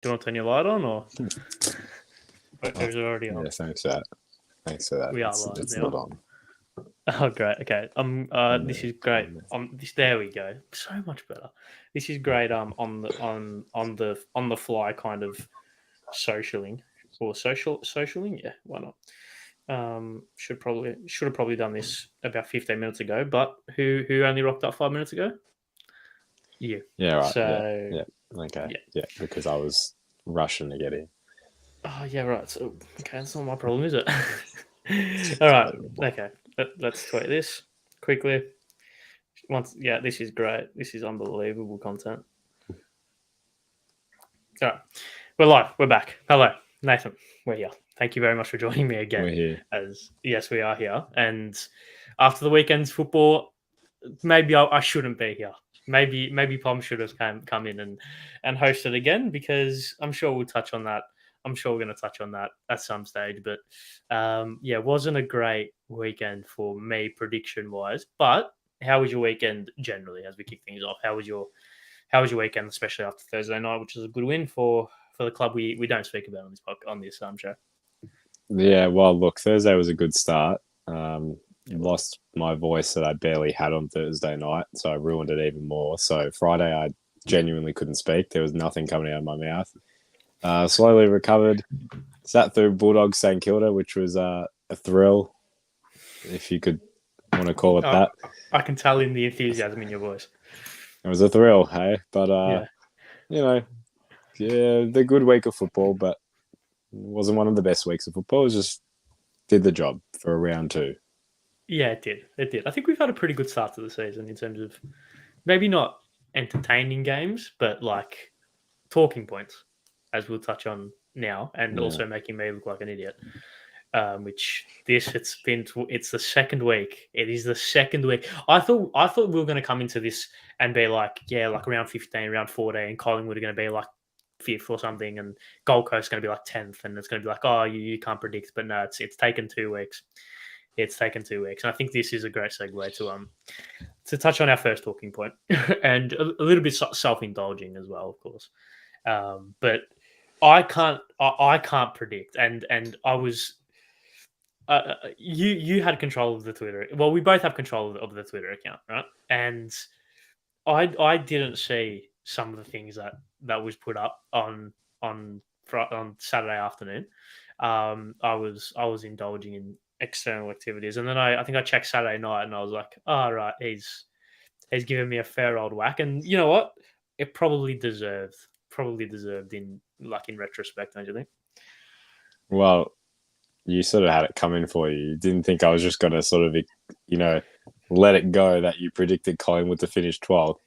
Do you want to turn your light on or is it already on? Yeah, thanks for that. We are it's, live it's now. not on. Oh, great. Okay. This is great. There we go. So much better. This is great. On the fly kind of socialing. Yeah, why not? Should have probably done this about 15 minutes ago, but who only rocked up 5 minutes ago? You. Yeah, right. So yeah. Okay. Yeah, because I was rushing to get in. Oh yeah, right. So okay, that's not my problem, is it? All right. Okay. Let's tweet this quickly. This is great. This is unbelievable content. All right. We're live. We're back. Hello, Nathan. We're here. Thank you very much for joining me again. We're here. Yes, we are here. And after the weekend's football, maybe I shouldn't be here. Maybe Pom should have come in and hosted again, because I'm sure we'll touch on that. I'm sure we're going to touch on that at some stage. But it wasn't a great weekend for me prediction wise. But how was your weekend generally as we kick things off? How was your weekend, especially after Thursday night, which is a good win for the club we don't speak about on this show? Yeah, well, look, Thursday was a good start. Lost my voice that I barely had on Thursday night, so I ruined it even more. So Friday, I genuinely couldn't speak. There was nothing coming out of my mouth. Slowly recovered. Sat through Bulldogs St Kilda, which was a thrill, if you could want to call it that. I can tell in the enthusiasm in your voice. It was a thrill, hey? But, the good week of football, but it wasn't one of the best weeks of football. It was just did the job for round 2. Yeah, it did. It did. I think we've had a pretty good start to the season in terms of maybe not entertaining games, but like talking points, as we'll touch on now, and also making me look like an idiot. It's the second week. It is the second week. I thought we were going to come into this and be like round 15, round 14, Collingwood are going to be like 5th or something, and Gold Coast is going to be like 10th, and it's going to be like, oh, you can't predict. But no, it's taken 2 weeks. It's taken 2 weeks, and I think this is a great segue to touch on our first talking point, and a little bit self-indulging as well, of course. But I can't predict, and I was. You had control of the Twitter. Well, we both have control of the Twitter account, right? And I didn't see some of the things that was put up on Saturday afternoon. I was indulging in external activities, and then I think I checked Saturday night, and I was like, oh, right, he's given me a fair old whack, and you know what? It probably deserved in retrospect, don't you think? Well, you sort of had it coming for you. You didn't think I was just going to sort of, let it go that you predicted Collingwood to finish 12th.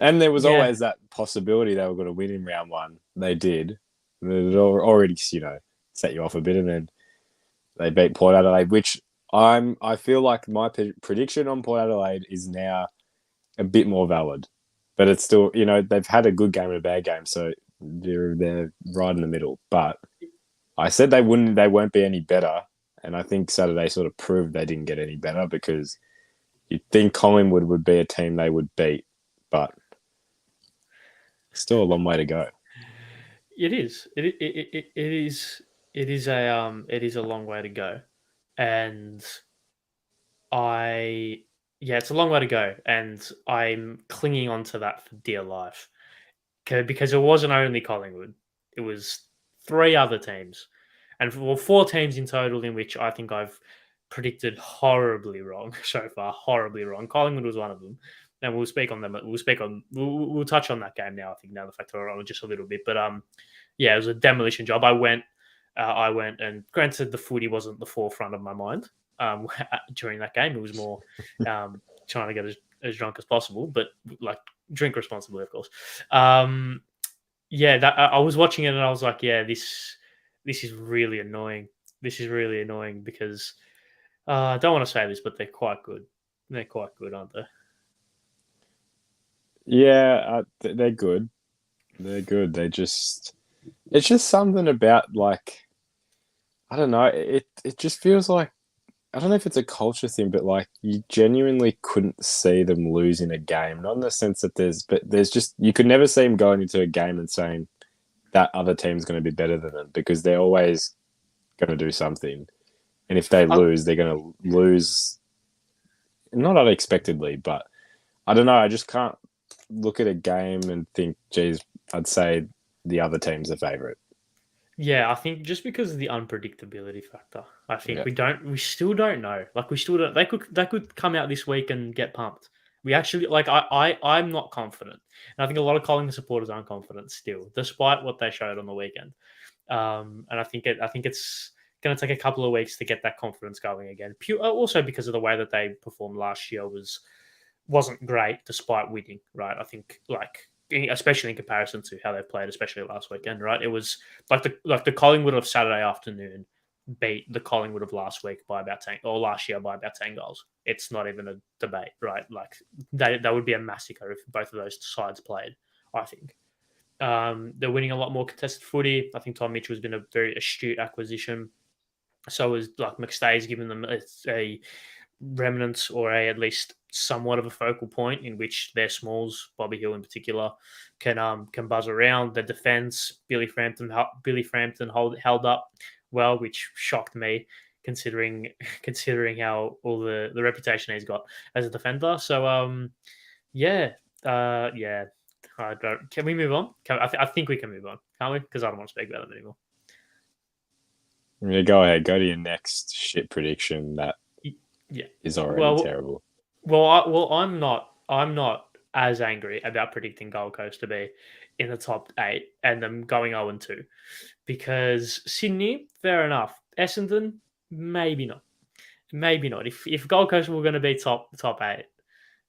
And there was always that possibility they were going to win in round 1. They did. It already, set you off a bit, and then they beat Port Adelaide, which I feel like my prediction on Port Adelaide is now a bit more valid. But it's still, they've had a good game and a bad game, so they're right in the middle. But I said they won't be any better, and I think Saturday sort of proved they didn't get any better, because you'd think Collingwood would be a team they would beat, but still a long way to go. It is. It is a long way to go, and it's a long way to go, and I'm clinging on to that for dear life, because it wasn't only Collingwood; it was 3 other teams, and 4 teams in total, in which I think I've predicted horribly wrong so far. Horribly wrong. Collingwood was one of them, and we'll speak on them. We'll touch on that game now. I think now the fact we're on just a little bit, but it was a demolition job. I went, and granted, the footy wasn't the forefront of my mind during that game. It was more trying to get as drunk as possible, but like drink responsibly, of course. I was watching it and I was like, this is really annoying. This is really annoying because I don't want to say this, but they're quite good. They're quite good, aren't they? Yeah, they're good. They're good. It's just something about, like, I don't know. It just feels like, I don't know if it's a culture thing, but like you genuinely couldn't see them losing a game. Not in the sense that there's just, you could never see them going into a game and saying that other team's going to be better than them because they're always going to do something. And if they lose, they're going to lose not unexpectedly, but I don't know. I just can't look at a game and think, geez, I'd say the other team's the favourite. Yeah, I think just because of the unpredictability factor, I think Yeah. we still don't know. Like we still don't. They could come out this week and get pumped. We actually like I'm not confident, and I think a lot of Collingwood supporters aren't confident still, despite what they showed on the weekend. And I think it's going to take a couple of weeks to get that confidence going again. Also because of the way that they performed last year wasn't great despite winning. Right, I think especially in comparison to how they played, especially last weekend. Right, it was like the Collingwood of Saturday afternoon beat the Collingwood of last week by about 10 or last year by about 10 goals. It's not even a debate, right? Like that would be a massacre if both of those sides played, I think. They're winning a lot more contested footy. I think Tom Mitchell has been a very astute acquisition. So is like McStay's given them a remnants or at least somewhat of a focal point in which their smalls, Bobby Hill in particular, can buzz around. The defense, Billy Frampton held up well, which shocked me considering how all the reputation he's got as a defender. So yeah, yeah. I don't. Can we move on? I think we can move on, can't we? Because I don't want to speak about them anymore. Yeah, go ahead. Go to your next shit prediction that Yeah. is already Well, terrible. I'm not. I'm not as angry about predicting Gold Coast to be in the top 8 and them going 0-2 because Sydney, fair enough. Essendon, maybe not. Maybe not. If Gold Coast were going to be top 8,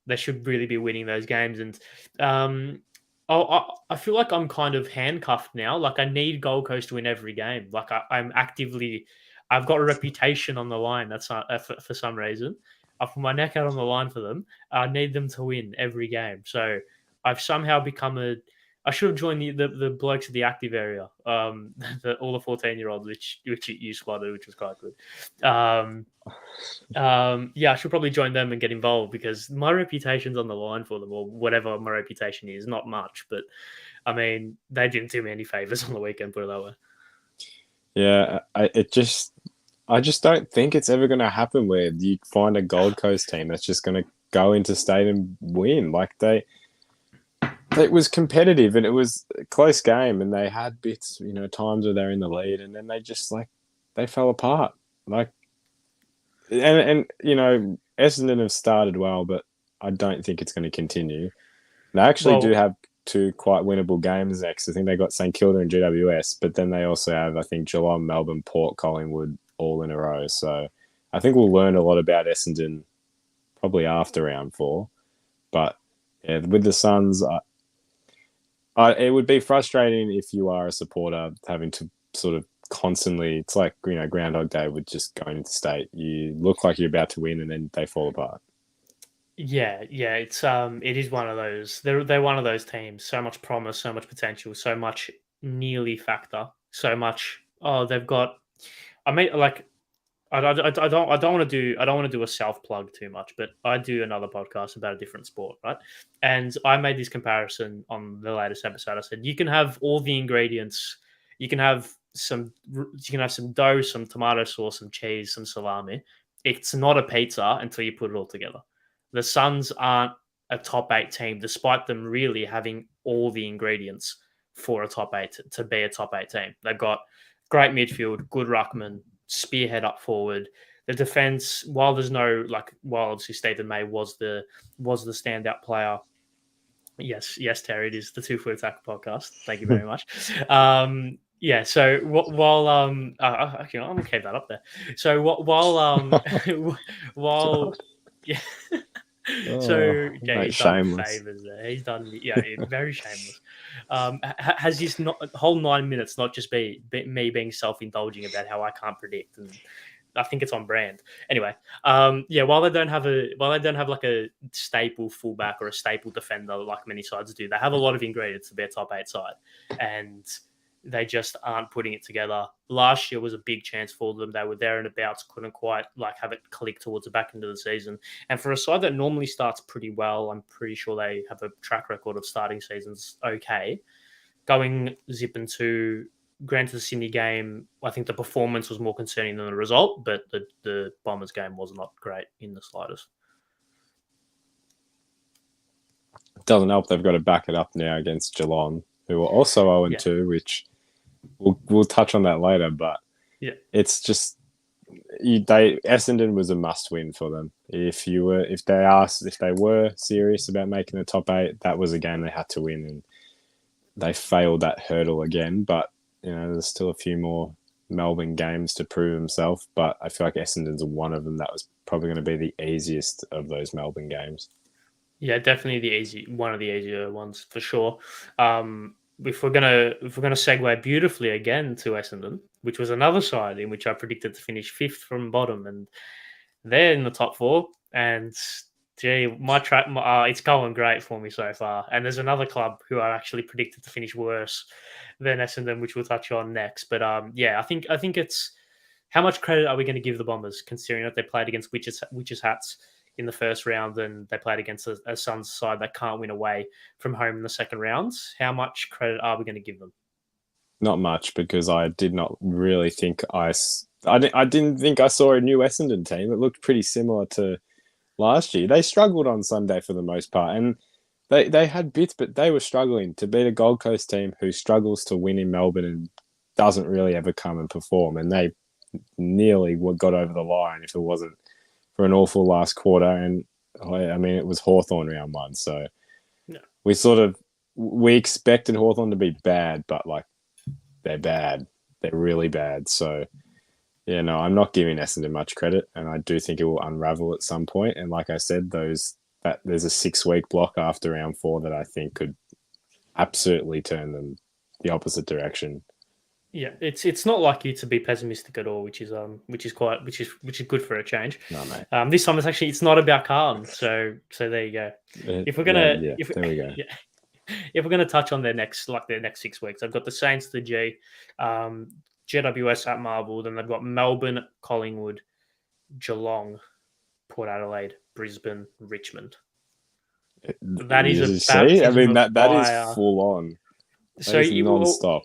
they should really be winning those games. And I feel like I'm kind of handcuffed now. Like I need Gold Coast to win every game. Like I've got a reputation on the line. That's not for some reason. I put my neck out on the line for them. I need them to win every game. So I've somehow become I should have joined the blokes of the active area. All the 14-year-olds, which you squatted, which was quite good. Yeah, I should probably join them and get involved because my reputation's on the line for them, or whatever my reputation is. Not much, but I mean, they didn't do me any favors on the weekend, put it that way. Yeah, I just don't think it's ever going to happen where you find a Gold Coast team that's just going to go into state and win. Like it was competitive and it was a close game, and they had bits, times where they're in the lead, and then they just they fell apart. Like, and Essendon have started well, but I don't think it's going to continue. They actually do have 2 quite winnable games next. I think they got St Kilda and GWS, but then they also have, I think, Geelong, Melbourne, Port, Collingwood all in a row. So I think we'll learn a lot about Essendon probably after round 4. But yeah, with the Suns, it would be frustrating if you are a supporter having to sort of constantly, it's like, Groundhog Day with just going into state. You look like you're about to win and then they fall apart. Yeah, it is one of those. They're one of those teams. So much promise, so much potential, so much nearly factor, so much. Oh, they've got. I mean, like, I don't want to do a self plug too much, but I do another podcast about a different sport, right? And I made this comparison on the latest episode. I said you can have all the ingredients. You can have some dough, some tomato sauce, some cheese, some salami. It's not a pizza until you put it all together. The Suns aren't a top 8 team, despite them really having all the ingredients for a top 8 to be a top 8 team. They've got great midfield, good ruckman, spearhead up forward. The defense, while there's no while obviously Stephen May was the standout player. Yes, Terry, it is the 2 Foot Attack podcast. Thank you very much. Yeah, so while actually I'm gonna keep that up there. So while while yeah. So yeah, he's done favors there. He's done very shameless. Has this whole 9 minutes not just be me being self-indulging about how I can't predict, and I think it's on brand. Anyway, yeah, while they don't have like a staple fullback or a staple defender like many sides do, they have a lot of ingredients to be a top 8 side, and they just aren't putting it together. Last year was a big chance for them. They were there and abouts, couldn't quite have it click towards the back end of the season. And for a side that normally starts pretty well, I'm pretty sure they have a track record of starting seasons okay. going zip into granted the Sydney game, I think the performance was more concerning than the result, but the Bombers game was not great in the slightest. It doesn't help they've got to back it up now against Geelong, who are also 0-2, which we'll touch on that later. But it's just Essendon was a must win for them. If they were serious about making the top 8, that was a game they had to win, and they failed that hurdle again. But there's still a few more Melbourne games to prove himself. But I feel like Essendon's one of them that was probably going to be the easiest of those Melbourne games. Yeah, definitely one of the easier ones for sure. If we're gonna segue beautifully again to Essendon, which was another side in which I predicted to finish 5th from bottom, and they're in the top 4. And gee, it's going great for me so far. And there's another club who I actually predicted to finish worse than Essendon, which we'll touch on next. But I think it's how much credit are we going to give the Bombers, considering that they played against witches hats in the first round, and they played against a Suns side that can't win away from home in the second rounds. How much credit are we going to give them? Not much, because I did not really think I didn't think I saw a new Essendon team. It looked pretty similar to last year. They struggled on Sunday for the most part, and they had bits, but they were struggling to beat a Gold Coast team who struggles to win in Melbourne and doesn't really ever come and perform. And they nearly got over the line if it wasn't for an awful last quarter. And I mean, it was Hawthorn round 1. So we expected Hawthorn to be bad, but they're bad. They're really bad. So, I'm not giving Essendon much credit, and I do think it will unravel at some point. And like I said, there's a 6-week block after round 4 that I think could absolutely turn them the opposite direction. Yeah, it's not like you to be pessimistic at all, which is good for a change. No, mate. This time it's not about Carlton, so there you go. If we're gonna there we go. If we're gonna touch on their next 6 weeks, I've got the Saints, the G, GWS at Marvel, then they've got Melbourne, Collingwood, Geelong, Port Adelaide, Brisbane, Richmond. That is that is full on. So non-stop.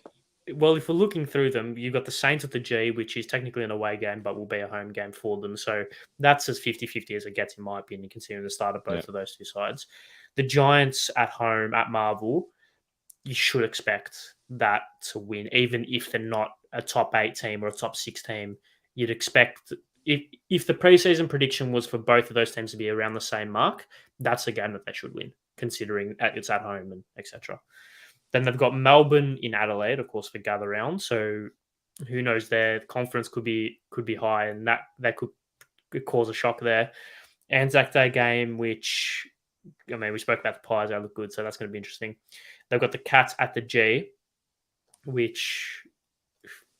Well, if we're looking through them, you've got the Saints at the G, which is technically an away game, but will be a home game for them. So that's as 50-50 as it gets, in my opinion, considering the start of both of those two sides. The Giants at home at Marvel, you should expect that to win, even if they're not a top 8 team or a top 6 team. You'd expect, if the preseason prediction was for both of those teams to be around the same mark, that's a game that they should win, considering it's at home and etc. Then they've got Melbourne in Adelaide, of course, for gather round. So who knows, their confidence could be high, and that could cause a shock there. Anzac Day game, which, I mean, we spoke about the Pies, they look good, so that's going to be interesting. They've got the Cats at the G, which,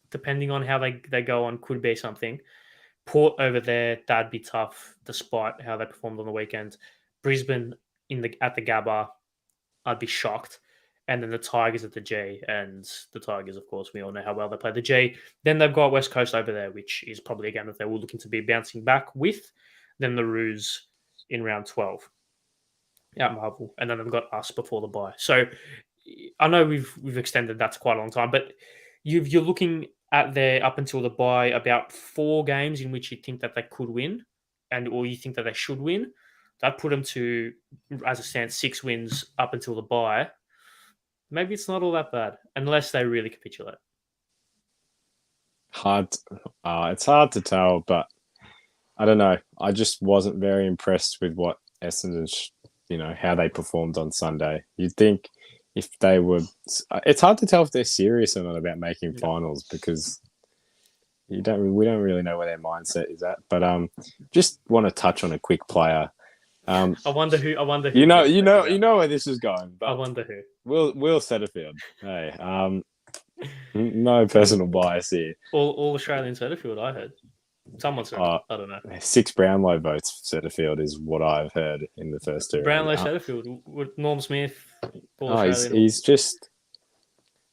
depending on how they go on, could be something. Port over there, that'd be tough, despite how they performed on the weekend. Brisbane at the Gabba, I'd be shocked. And then the Tigers at the G, and the Tigers, of course, we all know how well they play the G. Then they've got West Coast over there, which is probably a game that they were looking to be bouncing back with. Then the Roos in round 12 at Marvel, and then they've got us before the bye. So I know we've extended that to quite a long time, but you're looking at their up until the bye about 4 games in which you think that they could win, or you think that they should win. That put them to, as it stands, 6 wins up until the bye. Maybe it's not all that bad, unless they really capitulate. It's hard to tell, but I don't know. I just wasn't very impressed with what Essendon, how they performed on Sunday. You'd think if they were, it's hard to tell if they're serious or not about making finals, because we don't really know where their mindset is at. But just want to touch on a quick player. I wonder who. You know where this is going. But I wonder who. Will Setterfield. Hey, no personal bias here. All Australian Setterfield, I heard. Someone said, I don't know. 6 Brownlow votes for Setterfield is what I've heard in the first 2. Brownlow Setterfield with Norm Smith. He's just.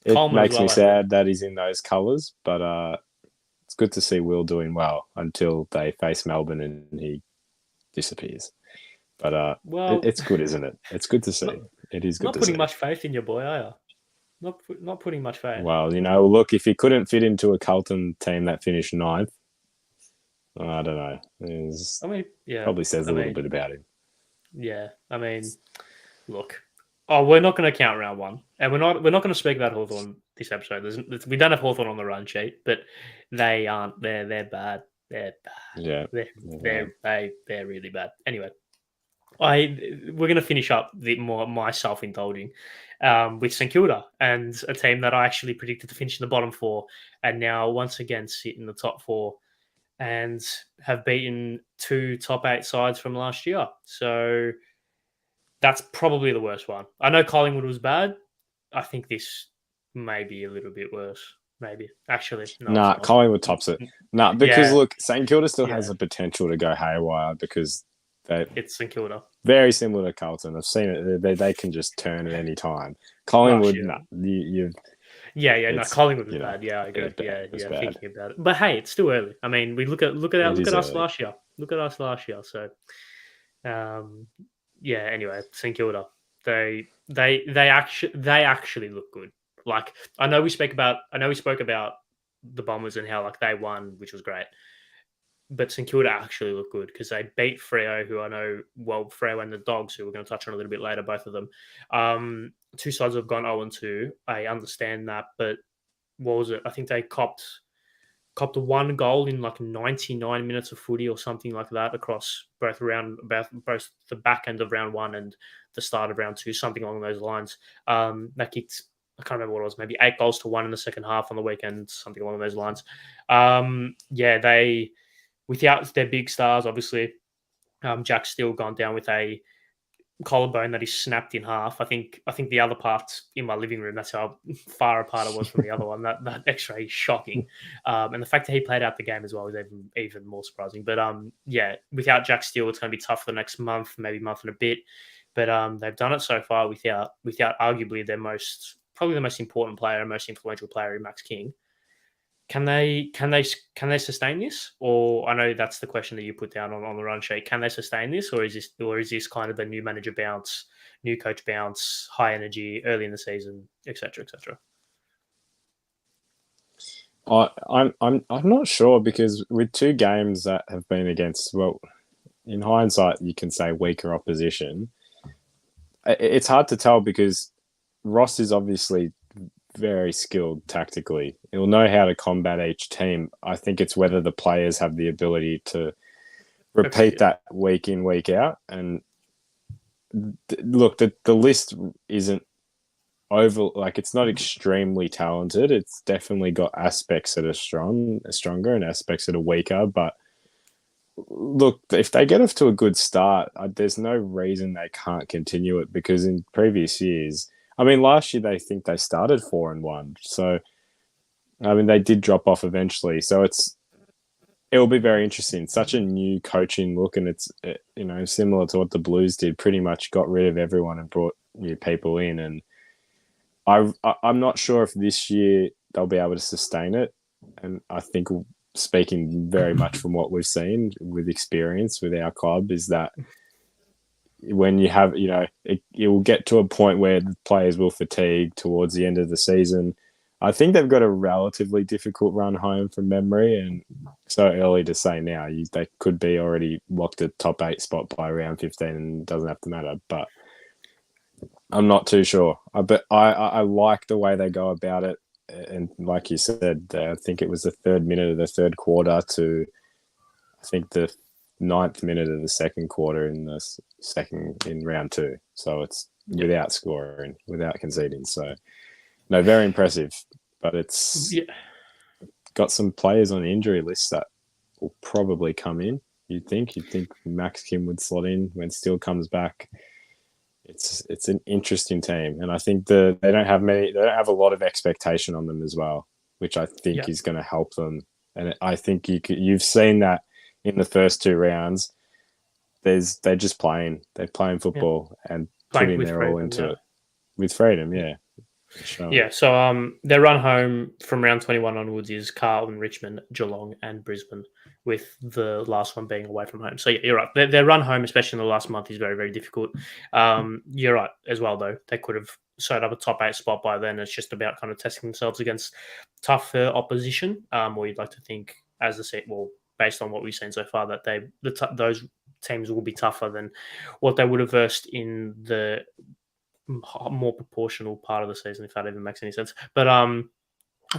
It Coleman makes me sad that he's in those colours, but it's good to see Will doing well until they face Melbourne and he disappears. But it's good, isn't it? It's good to see. It is good to see. Not putting much faith in your boy, are you? Not putting much faith. Well, look, if he couldn't fit into a Carlton team that finished ninth, I don't know. I mean, yeah. Probably says a little bit about him. Yeah. I mean, look. Oh, we're not going to count round one, and we're not going to speak about Hawthorn this episode. We don't have Hawthorn on the run sheet, but they aren't. They're bad. They're bad. Yeah, They're really bad. Anyway, we're going to finish up my self-indulging with St Kilda, and a team that I actually predicted to finish in the bottom four, and now once again sit in the top four, and have beaten 2 top 8 sides from last year. So that's probably the worst one. I know Collingwood was bad. I think this may be a little bit worse. Maybe. Actually, no. Nah, Collingwood tops it. Nah, because look, St Kilda still has the potential to go haywire because it's St Kilda. Very similar to Carlton. I've seen it. They can just turn at any time. Collingwood, you've no, Collingwood was bad. Yeah, I agree. Thinking about it, but hey, it's still early. I mean, we look at us last year. Look at us last year. So, Anyway, St Kilda, they actually look good. Like I know we spoke about the Bombers and how like they won, which was great. But St Kilda actually look good because they beat Freo, who I know well. Freo and the Dogs, who we're going to touch on a little bit later, both of them. 2 sides have gone 0-2. I understand that, but what was it? I think they copped 1 goal in like 99 minutes of footy or something like that across both the back end of round 1 and the start of round 2, something along those lines. They kicked, I can't remember what it was, maybe 8 goals to 1 in the second half on the weekend, something along those lines. They, without their big stars, obviously, Jack's still gone down with a collarbone that he snapped in half. I think the other part's in my living room. That's how far apart it was from the other one. That X-ray is shocking, and the fact that he played out the game as well is even more surprising. But without Jack Steele, it's going to be tough for the next month, maybe month and a bit. But they've done it so far without arguably probably the most important player, most influential player in Max King. Can they sustain this? Or I know that's the question that you put down on the run sheet. Can they sustain this, or is this kind of the new manager bounce, new coach bounce, high energy early in the season, etc., etc.? I'm not sure because with 2 games that have been against, well, in hindsight you can say weaker opposition. It's hard to tell because Ross is obviously very skilled tactically. He'll know how to combat each team. I think it's whether the players have the ability to repeat that week in, week out. And look, the list isn't it's not extremely talented. It's definitely got aspects that are stronger and aspects that are weaker. But look, if they get off to a good start, there's no reason they can't continue it because in previous years, I mean, last year they started 4-1. So, I mean, they did drop off eventually. So it'll be very interesting. Such a new coaching look, and it's similar to what the Blues did. Pretty much got rid of everyone and brought new people in. And I'm not sure if this year they'll be able to sustain it. And I think speaking very much from what we've seen with experience with our club is that when you have, it will get to a point where the players will fatigue towards the end of the season. I think they've got a relatively difficult run home from memory, and so early to say now. They could be already locked at top 8 spot by round 15 and it doesn't have to matter, but I'm not too sure. But I like the way they go about it. And like you said, I think it was the 3rd minute of the 3rd quarter to, I think, the 9th minute of the 2nd quarter in round 2. So it's without scoring, without conceding. So no, very impressive. But it's got some players on the injury list that will probably come in. You'd think Max Kim would slot in when Steele comes back. It's an interesting team, and I think they don't have a lot of expectation on them as well, which I think is going to help them. And I think you've seen that in the first 2 rounds. They're just playing football and putting their all into it with freedom. Yeah. Sure. Yeah, so their run home from round 21 onwards is Carlton, Richmond, Geelong, and Brisbane, with the last one being away from home. So yeah, you're right. Their run home, especially in the last month, is very, very difficult. You're right as well, though. They could have sewed up a top 8 spot by then. It's just about kind of testing themselves against tougher opposition. Or you'd like to think, as I said, well, based on what we've seen so far, that those teams will be tougher than what they would have versed in the more proportional part of the season, if that even makes any sense. But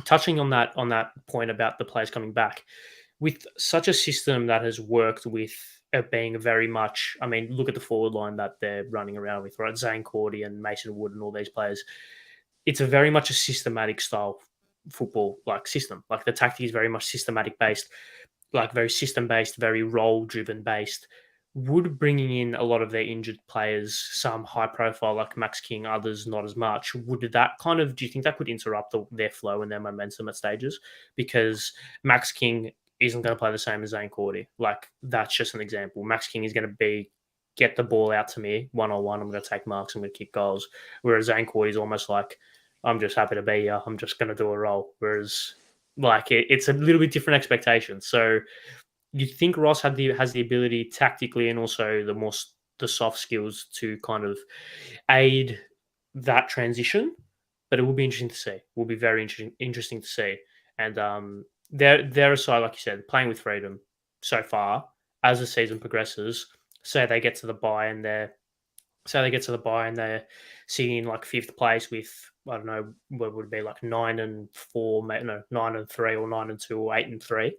touching on that point about the players coming back, with such a system that has worked with it being very much, I mean, look at the forward line that they're running around with, right? Zane Cordy and Mason Wood and all these players. It's a very much a systematic style football like system. Like the tactic is very much systematic based, like very system based, very role driven based. Would bringing in a lot of their injured players, some high profile like Max King, others not as much, would that kind of, do you think that could interrupt their flow and their momentum at stages? Because Max King isn't going to play the same as Zane Cordy. Like, that's just an example. Max King is going to get the ball out to me one-on-one. I'm going to take marks. I'm going to kick goals. Whereas Zane Cordy is almost like, I'm just happy to be here. I'm just going to do a role. Whereas, like, it's a little bit different expectations. So you think Ross has the ability tactically and also the soft skills to kind of aid that transition, but it will be interesting to see. Will be very interesting to see. And they're a side, like you said, playing with freedom so far. As the season progresses, say they get to the bye and they're sitting in like 5th place with, I don't know, what would it be, like 9-4, no, 9-3 or 9-2 or 8-3.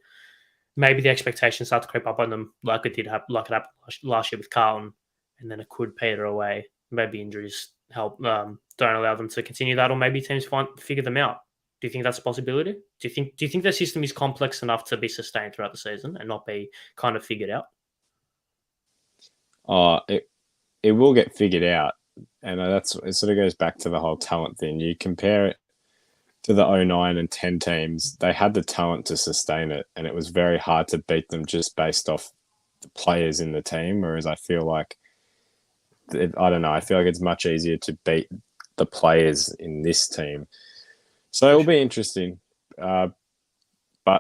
Maybe the expectations start to creep up on them, like it happened last year with Carlton, and then it could peter away. Maybe injuries help, don't allow them to continue that, or maybe teams figure them out. Do you think that's a possibility? Do you think the system is complex enough to be sustained throughout the season and not be kind of figured out? It will get figured out, and it sort of goes back to the whole talent thing. You compare it to the 09 and 10 teams, they had the talent to sustain it, and it was very hard to beat them just based off the players in the team. Whereas I feel like, I don't know, I feel like it's much easier to beat the players in this team. So it'll be interesting. But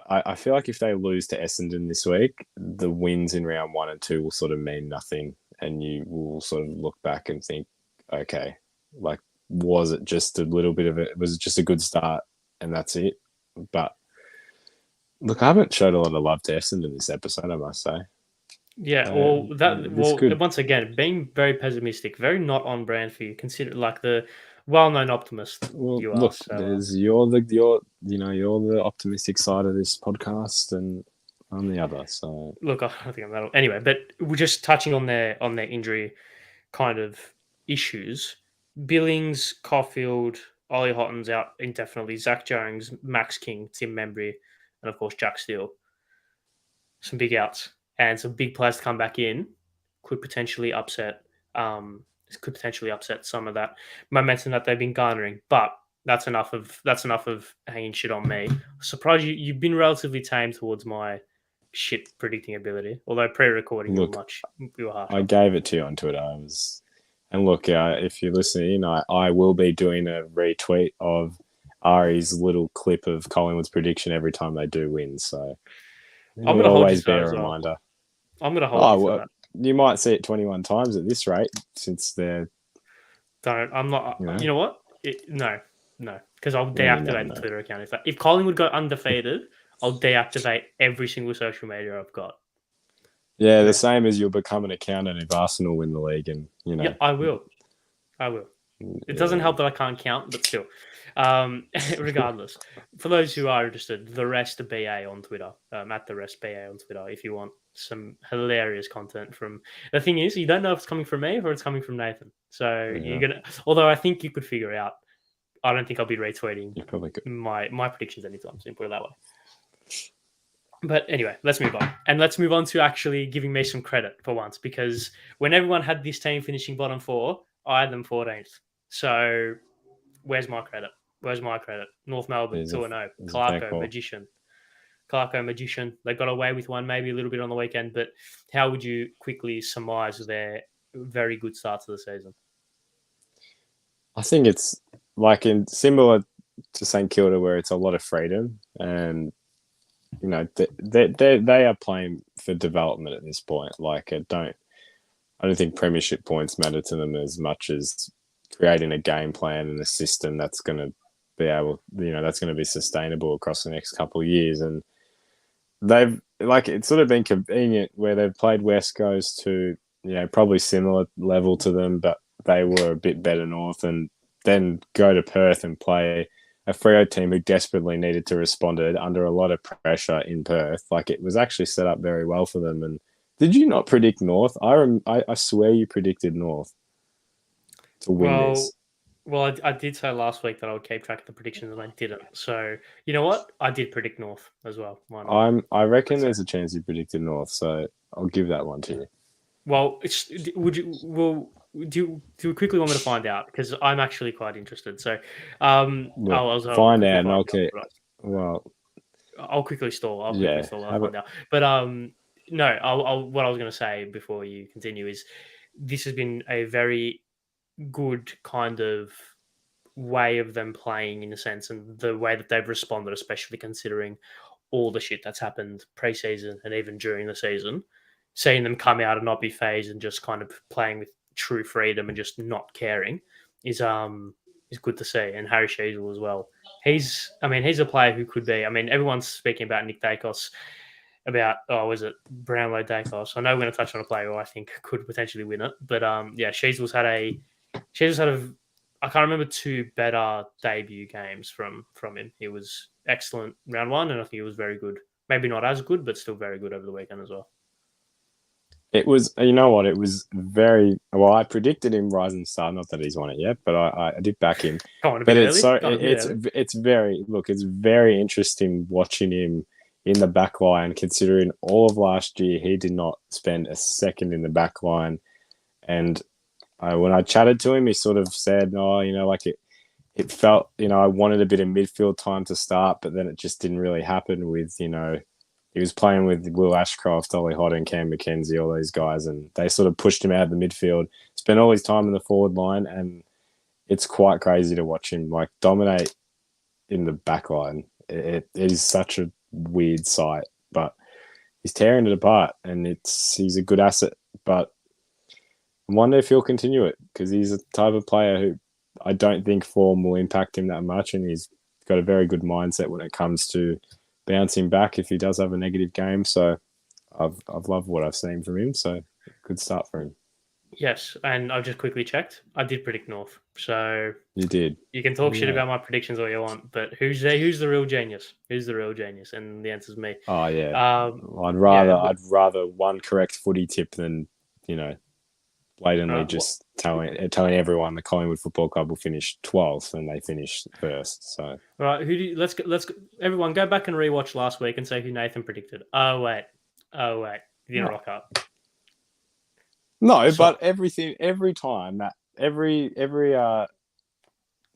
I feel like if they lose to Essendon this week, the wins in round 1 and 2 will sort of mean nothing. And you will sort of look back and think, okay, like, was it just a little bit of it? Was it just a good start and that's it? But look, I haven't showed a lot of love to Essendon this episode, I must say. Yeah, once again, being very pessimistic, very not on brand for you. Consider like the well-known optimist. Well, you look, are. So, you're the optimistic side of this podcast, and I'm the other. So look, I don't think I'm that. Anyway, but we're just touching on their injury kind of issues. Billings, Caulfield, Ollie Houghton's out indefinitely. Zach Jones, Max King, Tim Membry, and of course Jack Steele. Some big outs and some big players to come back in could potentially upset some of that momentum that they've been garnering. But that's enough of hanging shit on me. Surprised you've been relatively tame towards my shit predicting ability. Although pre-recording, you were harsh. I gave it to you on Twitter. And look, if you're listening, I will be doing a retweet of Ari's little clip of Collingwood's prediction every time they do win. So it will always be a reminder. I'm going to hold you to that. You might see it 21 times at this rate, since they're... Don't. I'm not... You know what? No. Because I'll deactivate the Twitter account. If Collingwood go undefeated, I'll deactivate every single social media I've got. Yeah, the same as you'll become an accountant if Arsenal win the league, and Yeah, I will. It doesn't help that I can't count, but still. Regardless, for those who are interested, the Rest BA on Twitter, at the Rest BA on Twitter, if you want some hilarious content from. The thing is, you don't know if it's coming from me or it's coming from Nathan. So you're gonna. Although I think you could figure out. I don't think I'll be retweeting. You probably could. My predictions anytime soon. Put it that way. But anyway, let's move on. And let's move on to actually giving me some credit for once, because when everyone had this team finishing bottom 4, I had them 14th. So where's my credit? North Melbourne, 2-0. Clarko, Magician. They got away with one, maybe a little bit on the weekend, but how would you quickly surmise their very good start to the season? I think it's like similar to St Kilda, where it's a lot of freedom, and you know they are playing for development at this point. Like I don't think premiership points matter to them as much as creating a game plan and a system that's going to be able, that's going to be sustainable across the next couple of years. And they've it's sort of been convenient where they've played West Coast to probably similar level to them, but they were a bit better North, and then go to Perth and play a Freo team who desperately needed to respond to it under a lot of pressure in Perth. It was actually set up very well for them. And did you not predict North? I swear you predicted North to win this. Well, I did say last week that I would keep track of the predictions, and I didn't. So you know what? I did predict North as well. Why not? I reckon there's a chance you predicted North, so I'll give that one to you. Well, do you quickly want me to find out? Because I'm actually quite interested. So, I'll find out, and I'll keep. Well, I'll quickly stall. I'll find out. But no. What I was going to say before you continue is this has been a very good kind of way of them playing in a sense, and the way that they've responded, especially considering all the shit that's happened pre-season and even during the season. Seeing them come out and not be phased and just kind of playing with true freedom and just not caring is good to see. And Harry Sheezel as well. He's a player who could be. Everyone's speaking about Nick Dacos, about was it Brownlow Dacos? I know we're going to touch on a player who I think could potentially win it, but Sheezel's had a I can't remember two better debut games from him. He was excellent round one, and I think he was very good. Maybe not as good, but still very good over the weekend as well. It was, it was very well. I predicted him rising star. Not that he's won it yet, but I did back him. It's very interesting watching him in the back line, considering all of last year he did not spend a second in the back line. And when I chatted to him, he sort of said, it felt, I wanted a bit of midfield time to start, but then it just didn't really happen with, he was playing with Will Ashcroft, Ollie Hodden, Cam McKenzie, all those guys, and they sort of pushed him out of the midfield, spent all his time in the forward line, and it's quite crazy to watch him dominate in the back line. It is such a weird sight, but he's tearing it apart, and he's a good asset. But I wonder if he'll continue it, because he's a type of player who I don't think form will impact him that much, and he's got a very good mindset when it comes to bouncing back if he does have a negative game. So I've loved what I've seen from him. So good start for him. Yes, and I've just quickly checked. I did predict North. So you did. You can talk shit about my predictions all you want, but who's the real genius? Who's the real genius? And the answer's me. Oh yeah. I'd rather one correct footy tip than blatantly just telling everyone the Collingwood Football Club will finish 12th and they finish first. So right, let's everyone go back and rewatch last week and say who Nathan predicted. Oh wait, you didn't rock up. No, but every time that every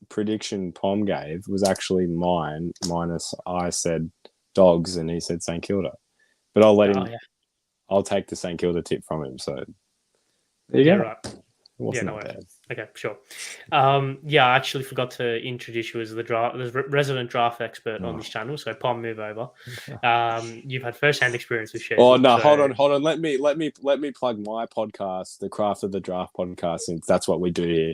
prediction Pom gave was actually mine, minus I said Dogs and he said St Kilda. But I'll let him. Yeah. I'll take the St Kilda tip from him. So there you go. Right. No worries. Okay, sure. I actually forgot to introduce you as the resident draft expert on this channel. So Pom, move over. You've had first-hand experience with shares. Oh no, hold on. Let me plug my podcast, the Craft of the Draft podcast, since that's what we do here.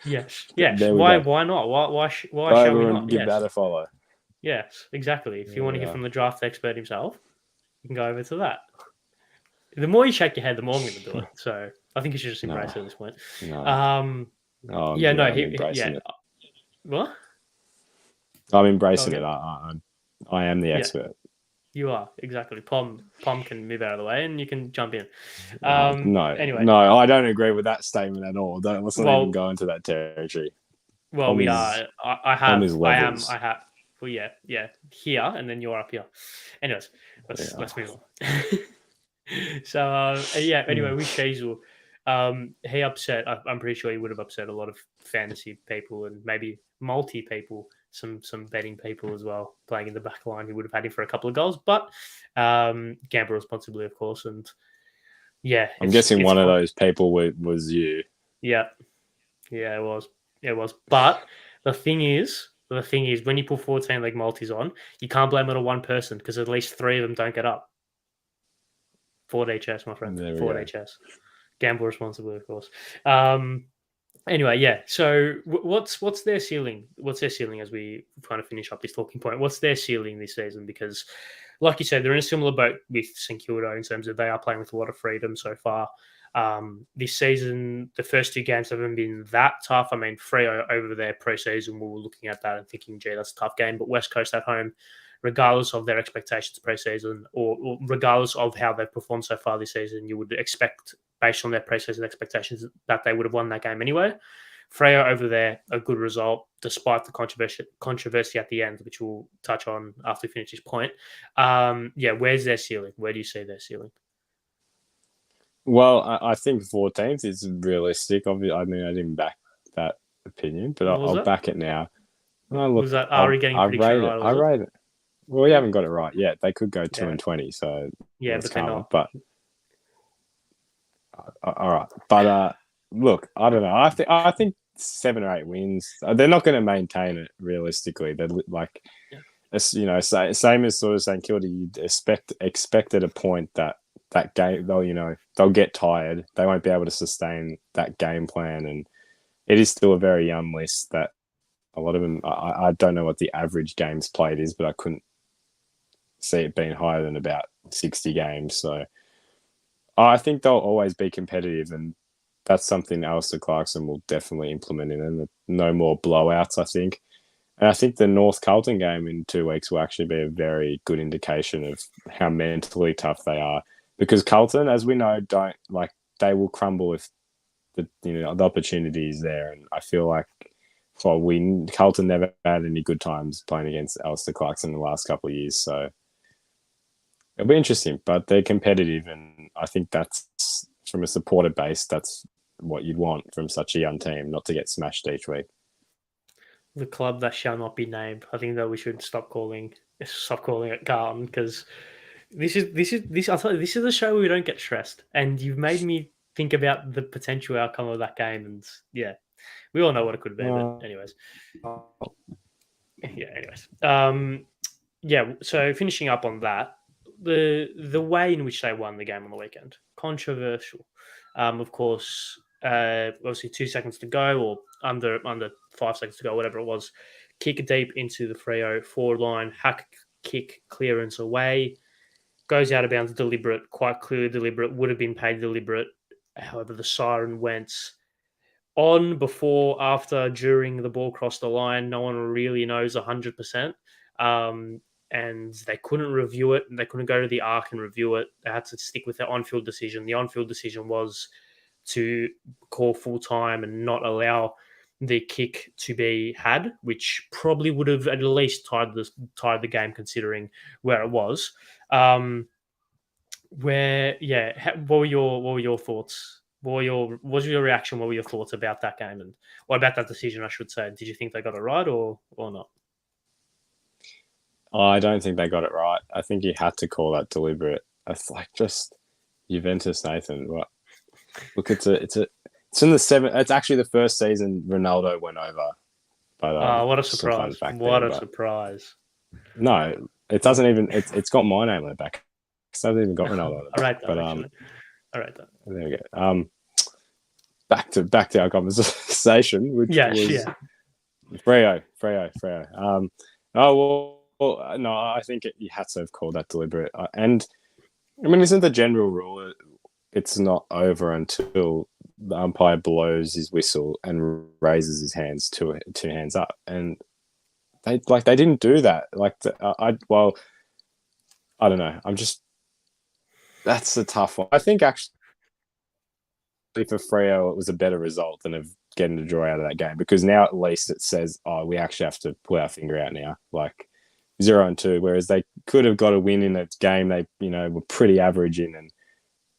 Yes. Why not? Why shall we not? Give that a follow. Yes, exactly. If you want to hear from the draft expert himself, you can go over to that. The more you shake your head, the more I'm going to do it. So I think you should just embrace it at this point. No. What? I'm embracing it. I am the expert. You are, exactly. Pom can move out of the way and you can jump in. Anyway. No, I don't agree with that statement at all. Let's not even go into that territory. Well, we are. I have. Well, yeah. Here, and then you're up here. Anyways, let's move on. So anyway, with Sheezel, he upset. I'm pretty sure he would have upset a lot of fantasy people and maybe multi people, some betting people as well. Playing in the back line, he would have had him for a couple of goals, but gamble responsibly, of course. And I'm guessing one of those people was you. Yeah, it was. But the thing is, when you put 14-leg multis on, you can't blame it on one person because at least 3 of them don't get up. Forward HS, my friend. Forward HS. Gamble responsibly, of course. Anyway, yeah. So what's their ceiling? What's their ceiling as we kind of finish up this talking point? What's their ceiling this season? Because, like you said, they're in a similar boat with St Kilda in terms of they are playing with a lot of freedom so far. This season, the first two games haven't been that tough. I mean, Freo over their pre-season, we were looking at that and thinking, gee, that's a tough game. But West Coast at home, regardless of their expectations pre-season or regardless of how they've performed so far this season, you would expect, based on their pre-season expectations, that they would have won that game anyway. Freo over there, a good result, despite the controversy at the end, which we'll touch on after we finish this point. Yeah, where's their ceiling? Where do you see their ceiling? Well, I think 14th is realistic. Obviously, I mean, I didn't back that opinion, but What was I'll that? back it now. Oh, Was look, that Ari getting I prediction rate it. right? I Was it? rate it. Well, we haven't got it right yet. They could go 2 Yeah, and 20, so yeah, that's but they're karma. not. But all right. But look, I don't know. I think 7 or 8 wins. They're not going to maintain it realistically. They're like, Yeah. same as sort of St Kilda. You'd expect at a point that game they'll get tired. They won't be able to sustain that game plan, and it is still a very young list. That a lot of them. I don't know what the average games played is, but I couldn't see it being higher than about 60 games. So I think they'll always be competitive, and that's something Alistair Clarkson will definitely implement in them. No more blowouts, I think. And I think the North Carlton game in 2 weeks will actually be a very good indication of how mentally tough they are. Because Carlton, as we know, don't like they will crumble if the opportunity is there. And I feel like Carlton never had any good times playing against Alistair Clarkson in the last couple of years. So it'll be interesting, but they're competitive, and I think that's from a supporter base. That's what you'd want from such a young team, not to get smashed each week. The club that shall not be named. I think that we should stop calling it Carlton because this. I thought this is a show where we don't get stressed, and you've made me think about the potential outcome of that game. And yeah, we all know what it could be. But Uh, anyways, yeah. Anyways, yeah. So finishing up on that, the way in which they won the game on the weekend, controversial. Of course, obviously 2 seconds to go or under 5 seconds to go, whatever it was. Kick deep into the Freo forward line, hack kick clearance away, goes out of bounds deliberate, quite clearly deliberate, would have been paid deliberate. However, the siren went on, before, after, during the ball crossed the line. No one really knows 100%. And they couldn't review it. They couldn't go to the arc and review it. They had to stick with their on-field decision. The on-field decision was to call full time and not allow the kick to be had, which probably would have at least tied the game considering where it was. Where yeah, what were your thoughts? What was your reaction? What were your thoughts about that game and what about that decision? I should say, did you think they got it right or not? I don't think they got it right. I think he had to call that deliberate. It's like just Juventus, Nathan. What? Look, it's in the seven. It's actually the first season Ronaldo went over. But What a just a fun surprise! fact What there. a But surprise! no, it doesn't even. It's got my name on the back. It hasn't even got Ronaldo on the I back. rate that But actually. I rate that. there we go. Back to our conversation, which Yes, was yeah. Freo. No, I think you had to have called that deliberate. And I mean, isn't the general rule it's not over until the umpire blows his whistle and raises his hands two hands up, and they didn't do that. I don't know. That's a tough one. I think actually for Freo it was a better result than of getting a draw out of that game, because now at least it says, oh, we actually have to pull our finger out now, like 0-2, whereas they could have got a win in a game they were pretty average in, and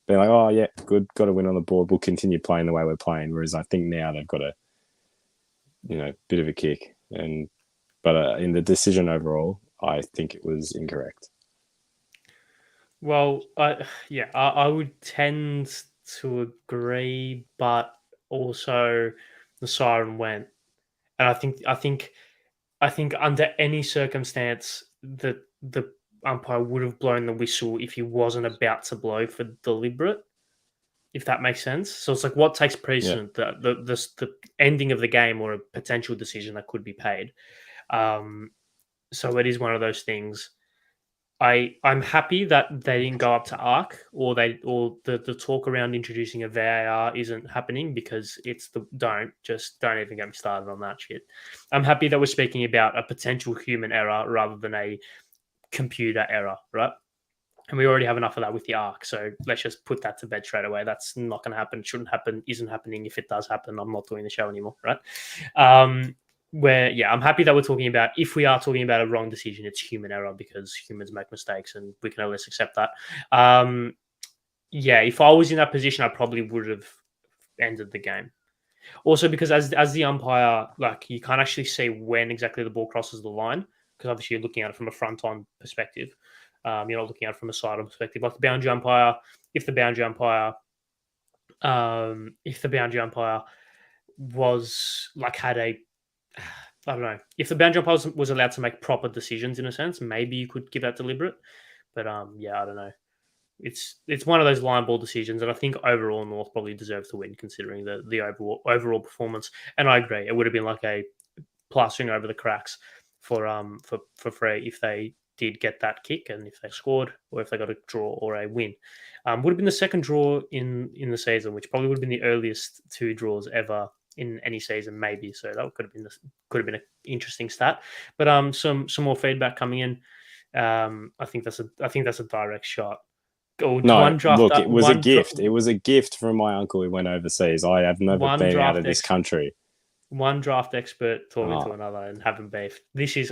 they're like, oh yeah, good, got a win on the board. We'll continue playing the way we're playing. Whereas I think now they've got a bit of a kick, but in the decision overall, I think it was incorrect. Well, I would tend to agree, but also the siren went, and I think under any circumstance the umpire would have blown the whistle if he wasn't about to blow for deliberate. if that makes sense. So it's like what takes Yeah. precedent, the ending of the game or a potential decision that could be paid. So it is one of those things. I'm happy that they didn't go up to ARC or the talk around introducing a VAR isn't happening because it's the don't even get me started on that shit. I'm happy that we're speaking about a potential human error rather than a computer error, right? And we already have enough of that with the ARC, so let's just put that to bed straight away. That's not going to happen. Shouldn't happen. Isn't happening. If it does happen, I'm not doing the show anymore, right? Where I'm happy that we're talking about, if we are talking about a wrong decision, it's human error because humans make mistakes and we can at least accept that. If I was in that position, I probably would have ended the game. Also, because as the umpire, like you can't actually see when exactly the ball crosses the line because obviously you're looking at it from a front-on perspective. You're not looking at it from a side-on perspective. Like the boundary umpire, if the boundary umpire was like had a I don't know. If the boundary umpire was allowed to make proper decisions in a sense, maybe you could give that deliberate. But I don't know. It's one of those line ball decisions, and I think overall North probably deserves to win considering the overall performance. And I agree, it would have been like a plastering over the cracks for Frey if they did get that kick and if they scored or if they got a draw or a win. Would have been the second draw in the season, which probably would have been the earliest two draws ever in any season, maybe. So that could have been an interesting stat. But some more feedback coming in. I think that's a direct shot. No, look, it was a gift. It was a gift from my uncle who went overseas. I have never been out of this country. One draft expert talking to another and having beef. This is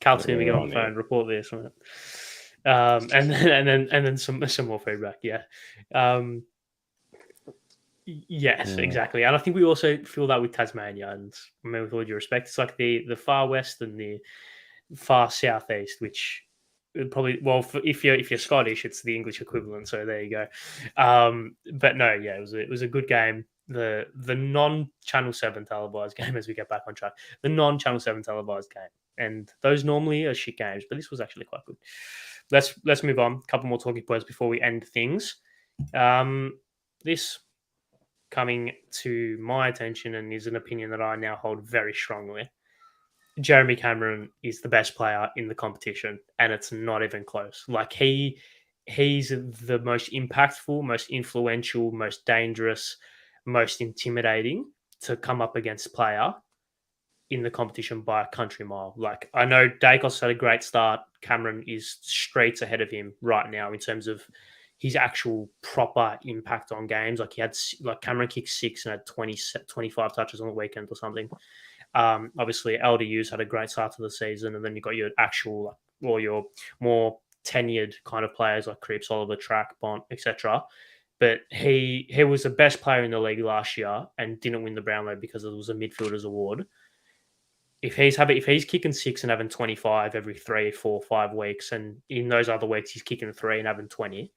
Carlton. We get on the phone. Report this. And then some more feedback. Yeah. Yes, exactly. And I think we also feel that with Tasmania. And I mean, with all due respect, it's like the far west and the far southeast, which probably if you're Scottish, it's the English equivalent. So there you go. But no, it was a good game. The non Channel 7 televised game, as we get back on track, the non Channel 7 televised game, and those normally are shit games, but this was actually quite good. Let's move on. A couple more talking points before we end things. This coming to my attention and is an opinion that I now hold very strongly. Jeremy Cameron is the best player in the competition, and it's not even close. Like he's the most impactful, most influential, most dangerous, most intimidating to come up against player in the competition by a country mile. Like I know Dacos had a great start. Cameron is streets ahead of him right now in terms of his actual proper impact on games. Like Cameron kicked 6 and had 25 touches on the weekend or something. Obviously, LDU's had a great start to the season, and then you've got your actual or your more tenured kind of players like Cripps, Oliver, Track, Bont, etc. But he was the best player in the league last year and didn't win the Brownlow because it was a midfielders award. If he's kicking 6 and having 25 every 3, 4, 5 weeks, and in those other weeks he's kicking 3 and having 20,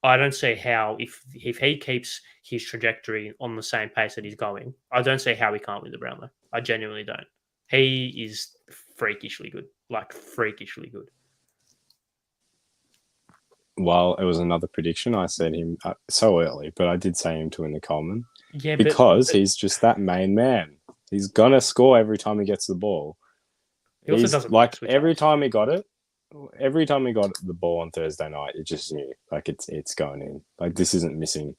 I don't see how if he keeps his trajectory on the same pace that he's going, I don't see how he can't win the Brownlow. I genuinely don't. He is freakishly good, like freakishly good. Well, it was another prediction. I said him so early, but I did say him to win the Coleman. Yeah, because he's just that main man. He's gonna score every time he gets the ball. He also doesn't like every time he got the ball on Thursday night, you just knew like it's going in. Like this isn't missing.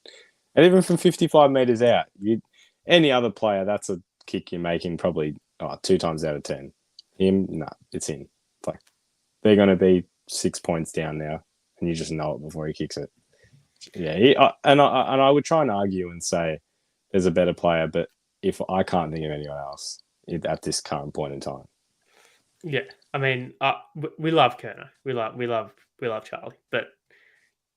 And even from 55 meters out, any other player, that's a kick you're making probably 2 times out of 10. Him, it's in. Like they're going to be 6 points down now, and you just know it before he kicks it. Yeah, I would try and argue and say there's a better player, but if I can't think of anyone else at this current point in time. Yeah, I mean, we love Kerner, we love Charlie, but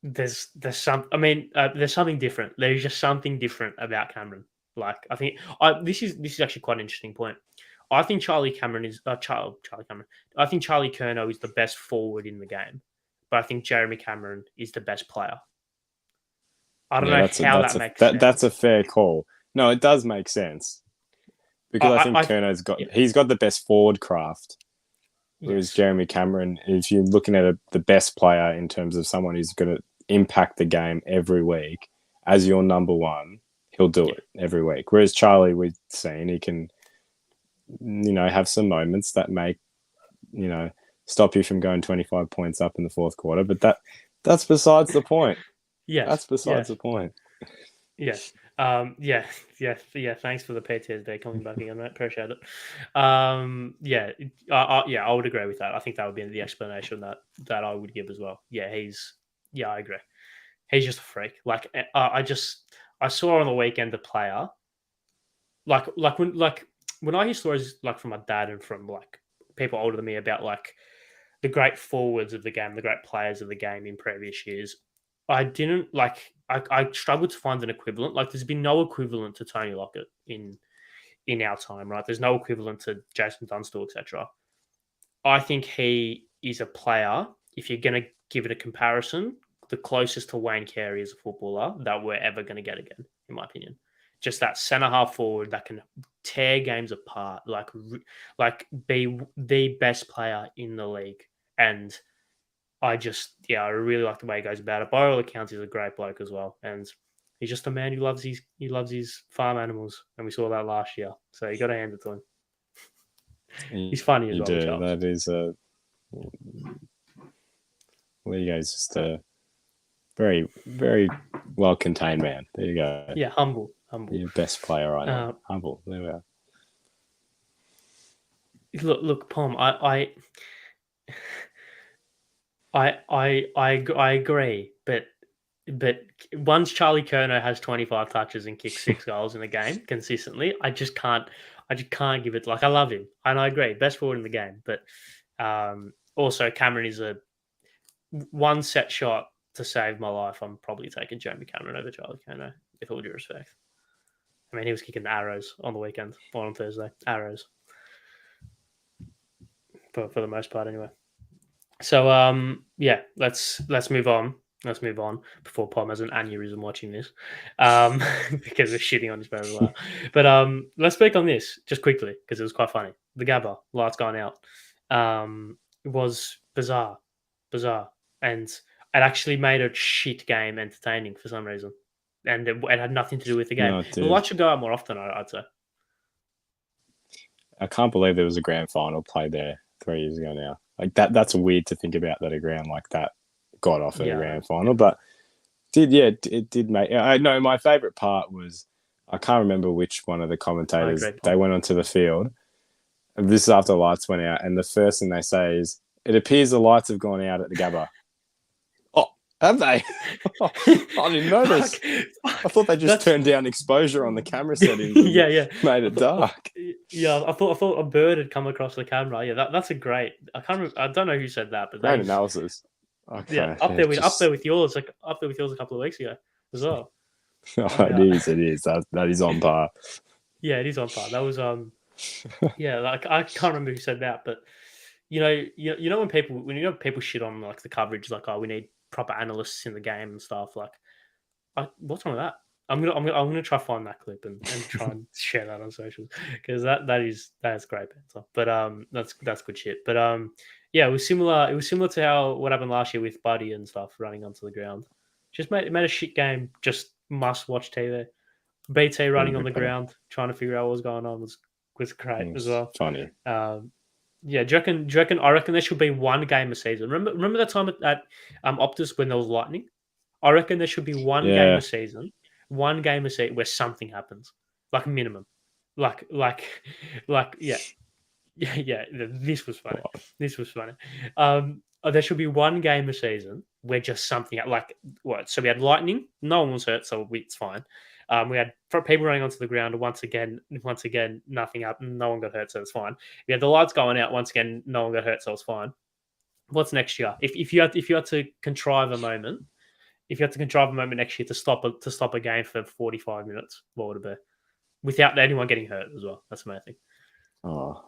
there's something different. There's just something different about Cameron. Like I think this is actually quite an interesting point. I think Charlie Cameron is Charlie Cameron. I think Charlie Curnow is the best forward in the game, but I think Jeremy Cameron is the best player. I don't know how that makes sense. That's a fair call. No, it does make sense because I think Curnow's got the best forward craft. Whereas Jeremy Cameron, if you're looking at the best player in terms of someone who's going to impact the game every week as your number one, he'll do it every week. Whereas Charlie, we've seen he can, have some moments that make, stop you from going 25 points up in the fourth quarter. But that's besides the point. Yes. That's besides the point. Yes. Yeah. Thanks for the PTSD coming back again, mate. Appreciate it. I would agree with that. I think that would be the explanation that I would give as well. Yeah, I agree. He's just a freak. Like, I saw on the weekend a player, when I hear stories like from my dad and from like people older than me about like the great forwards of the game, the great players of the game in previous years, I didn't like. I struggled to find an equivalent. Like, there's been no equivalent to Tony Lockett in our time, right? There's no equivalent to Jason Dunstall, etc. I think he is a player. If you're going to give it a comparison, the closest to Wayne Carey as a footballer that we're ever going to get again, in my opinion. Just that centre half forward that can tear games apart, like be the best player in the league. And I really like the way he goes about it. By all accounts, he's a great bloke as well, and he's just a man who loves his farm animals, and we saw that last year. So you got to hand it to him. He's funny as well. Do. That is Lego's just a very, very well contained man. There you go. Yeah, humble. Your best player right now. Humble. There we are. Look, Pom. I agree, but once Charlie Curnow has 25 touches and kicks 6 goals in a game consistently, I just can't give it. Like, I love him, and I agree, best forward in the game. But also Cameron is a one set shot to save my life. I'm probably taking Jeremy Cameron over Charlie Curnow, with all due respect. I mean, he was kicking arrows on the weekend or on Thursday. Arrows, for the most part, anyway. So let's move on. Let's move on before Pom has an aneurysm watching this, because we're shitting on his brother as well. But let's speak on this just quickly because it was quite funny. The Gabba lights gone out. It was bizarre, and it actually made a shit game entertaining for some reason, and it had nothing to do with the game. The lights should go out more often, I'd say. I can't believe there was a grand final played there 3 years ago now. Like that's weird to think about, that a ground like that got off at a grand final. But it did make. I know my favourite part was, I can't remember which one of the commentators, they went onto the field. And this is after the lights went out, and the first thing they say is, "It appears the lights have gone out at the Gabba." Oh, have they? I didn't notice. I thought they just turned down exposure on the camera settings. Made it dark. I thought a bird had come across the camera. Yeah, that's a great. I can't remember, I don't know who said that, but great analysis. Okay. Yeah, up there with yours, a couple of weeks ago as well. It is. That is on par. Yeah, it is on par. That was like, I can't remember who said that, but you know when people shit on like the coverage, like, oh, we need proper analysts in the game and stuff. Like, what's wrong with that? I'm gonna try find that clip and try and share that on socials, because that's great banter. But that's good shit. But it was similar. It was similar to what happened last year with Buddy and stuff running onto the ground. Just made a shit game. Just must watch TV. BT running on the ground trying to figure out what was going on was great as well. Funny. Do you reckon? I reckon there should be one game a season. Remember that time at Optus when there was lightning? I reckon there should be one game a season where something happens, like minimum, like. This was funny. Wow. This was funny. There should be one game a season where just something, like what? So we had lightning. No one was hurt, so it's fine. We had people running onto the ground. Once again, nothing happened. No one got hurt, so it's fine. We had the lights going out. Once again, no one got hurt, so it's fine. What's next year? If you had to contrive a moment. If you had to contrive a moment next year to stop a game for 45 minutes, what would it be? Without anyone getting hurt as well. That's the main thing. Oh.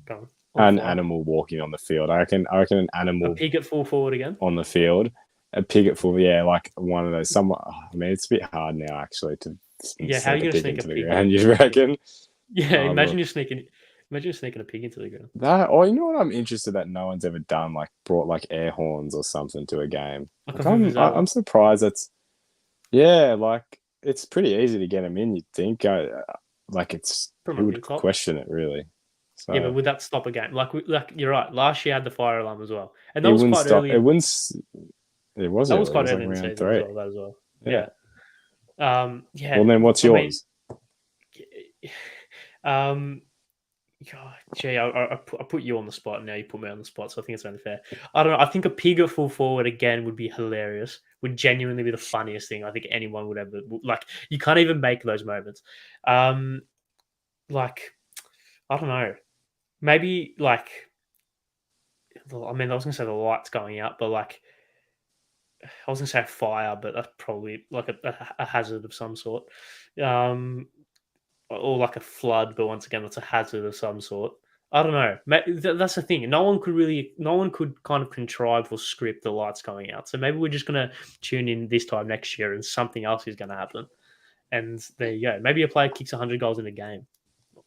Go An on. animal walking on the field. I reckon an animal. A pig at full forward again? On the field. A pig at full, like one of those. It's a bit hard now, actually, to how are you going to sneak a pig? And you reckon? Yeah, imagine you're sneaking a pig into the ground. You know what I'm interested that no one's ever done, like brought like air horns or something to a game. I'm surprised that's. Yeah, like it's pretty easy to get them in. You'd think. Like it's from a who mid would top. question it really? Yeah, but So would that stop a game? Like you're right. Last year had the fire alarm as well, and that it was wouldn't quite stop. early. It wouldn't. It was That was early. It quite was like early in the round season as three. well. That as well. Yeah. Yeah. Well, Yeah. then what's I mean, yours? um, God, gee, I put you on the spot. Now you put me on the spot, so I think it's only fair. I don't know. I think a pig at full forward again would be hilarious. Would genuinely be the funniest thing I think anyone would ever like. You can't even make those moments. Um, like I don't know. Maybe like I mean, I was gonna say the lights going out, but like I was gonna say fire, but that's probably like a hazard of some sort. Um, or like a flood, but once again, that's a hazard of some sort. I don't know. That's the thing. No one could kind of contrive or script the lights going out. So maybe we're just gonna tune in this time next year, and something else is gonna happen. And there you go. Maybe a player kicks 100 goals in a game,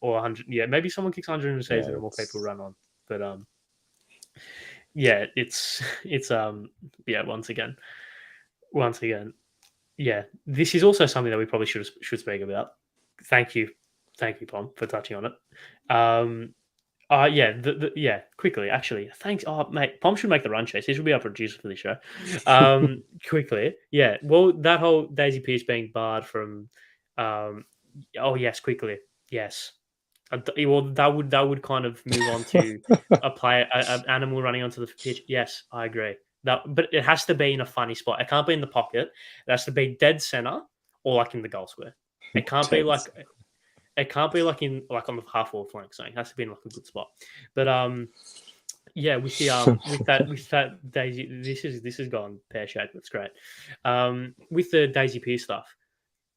or 100. Yeah, maybe someone kicks 100 in a Yeah, season, and more people it's run on. But yeah, it's yeah. Once again, yeah. This is also something that we probably should speak about. Thank you, thank you, Pom, for touching on it. Yeah, yeah. Quickly, actually, thanks. Oh, mate, Pom should make the run chase. He should be our producer for this show. Quickly, yeah. Well, that whole Daisy Pierce being barred from. Um, oh yes, quickly, yes. Well, that would kind of move on to a player, an animal running onto the pitch. Yes, I agree. That, but it has to be in a funny spot. It can't be in the pocket. It has to be dead center or like in the goal square. It can't be tense. like it can't be like in like on the half or flank. Something it has to be in like a good spot. But yeah, with that Daisy, this has gone pear shaped. That's great. With the Daisy Pierce stuff,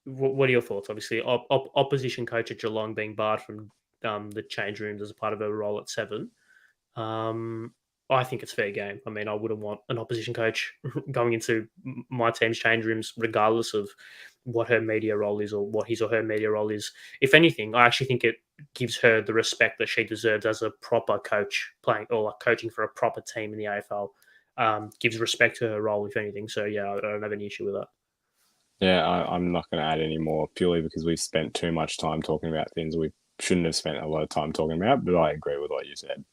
what are your thoughts? Obviously, opposition coach at Geelong being barred from the change rooms as a part of her role at Seven. Um, I think it's fair game. I mean, I wouldn't want an opposition coach going into my team's change rooms, regardless of what her media role is or what his or her media role is. If anything, I actually think it gives her the respect that she deserves as a proper coach playing or like coaching for a proper team in the AFL. Gives respect to her role, if anything. So yeah, I don't have any issue with that. Yeah, I'm not going to add any more purely because we've spent too much time talking about things we shouldn't have spent a lot of time talking about. But I agree with what you said.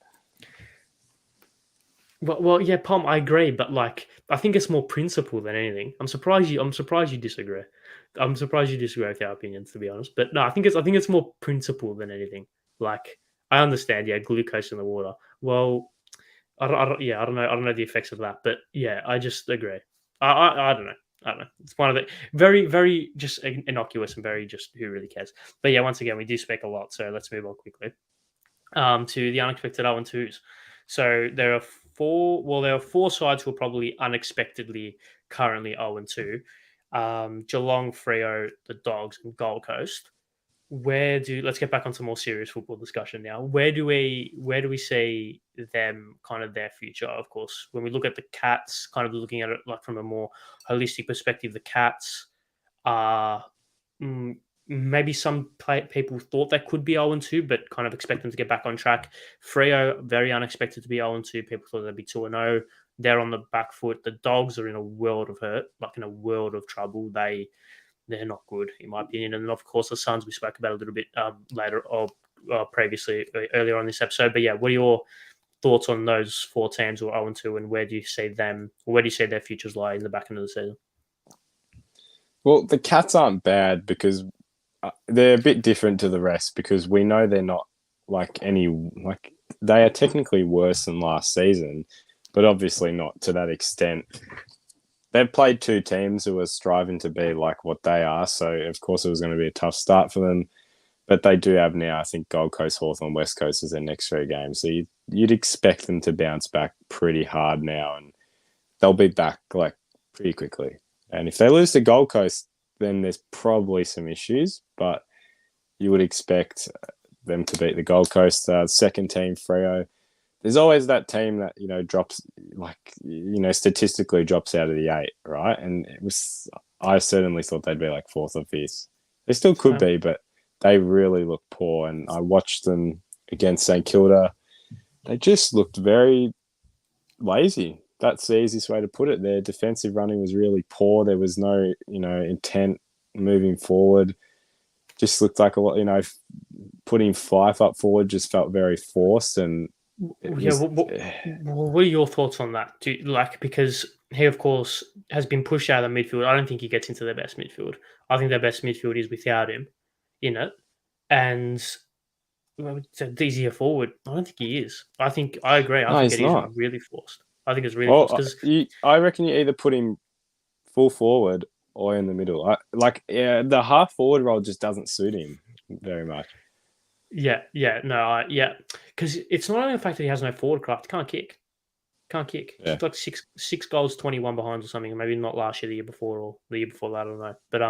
Well, yeah, Pom, I agree, but like, I think it's more principle than anything. I'm surprised you disagree. I'm surprised you disagree with our opinions, to be honest. But no, I think it's more principle than anything. Like, I understand, yeah, glucose in the water. Well, yeah, I don't know the effects of that, but yeah, I just agree. I don't know. I don't know. It's one of the very, very just innocuous and very just who really cares. But yeah, once again, we do speak a lot, so let's move on quickly to the unexpected 0 and 2s. So there are four. Well, there are four sides who are probably unexpectedly currently 0 and 2. Geelong, Freo, the Dogs, and Gold Coast. Let's get back onto more serious football discussion now. Where do we see them kind of their future? Of course, when we look at the Cats, kind of looking at it like from a more holistic perspective, the Cats are mm, maybe some people thought they could be 0 and 2, but kind of expect them to get back on track. Freo, very unexpected to be 0 and 2. People thought they'd be 2 and 0. They're on the back foot. The Dogs are in a world of hurt, like in a world of trouble. They're not good, in my opinion. And of course, the Suns we spoke about a little bit later or previously earlier on this episode. But yeah, what are your thoughts on those four teams who are 0 and 2, and where do you see them? Where do you see their futures lie in the back end of the season? Well, the Cats aren't bad because they're a bit different to the rest because we know they're not like they are technically worse than last season, but obviously not to that extent. They've played two teams who are striving to be like what they are, so of course it was going to be a tough start for them. But they do have now, I think, Gold Coast, Hawthorn, West Coast as their next three games. So you'd expect them to bounce back pretty hard now, and they'll be back like pretty quickly. And if they lose to Gold Coast, then there's probably some issues, but you would expect them to beat the Gold Coast second team, Freo. There's always that team that drops, statistically drops out of the eight, right? And I certainly thought they'd be like fourth or fifth. They still could So, be, but they really look poor. And I watched them against St Kilda. They just looked very lazy. that's the easiest way to put it. Their defensive running was really poor. There was no, intent moving forward. Just looked like a lot, putting Fife up forward just felt very forced, and it Yeah, was. what are your thoughts on that? Because he, of course, has been pushed out of the midfield. I don't think he gets into their best midfield. I think their best midfield is without him in it, and it's easier forward. I don't think he is. I agree. I No, think he's it is not. really forced. I think it's really forced Well, because I reckon you either put him full forward or in the middle. The half forward role just doesn't suit him very much. because it's not only the fact that he has no forward craft. He can't kick. Yeah. Kicked like six goals, 21 behinds or something. Maybe not last year, the year before, or the year before that. I don't know. But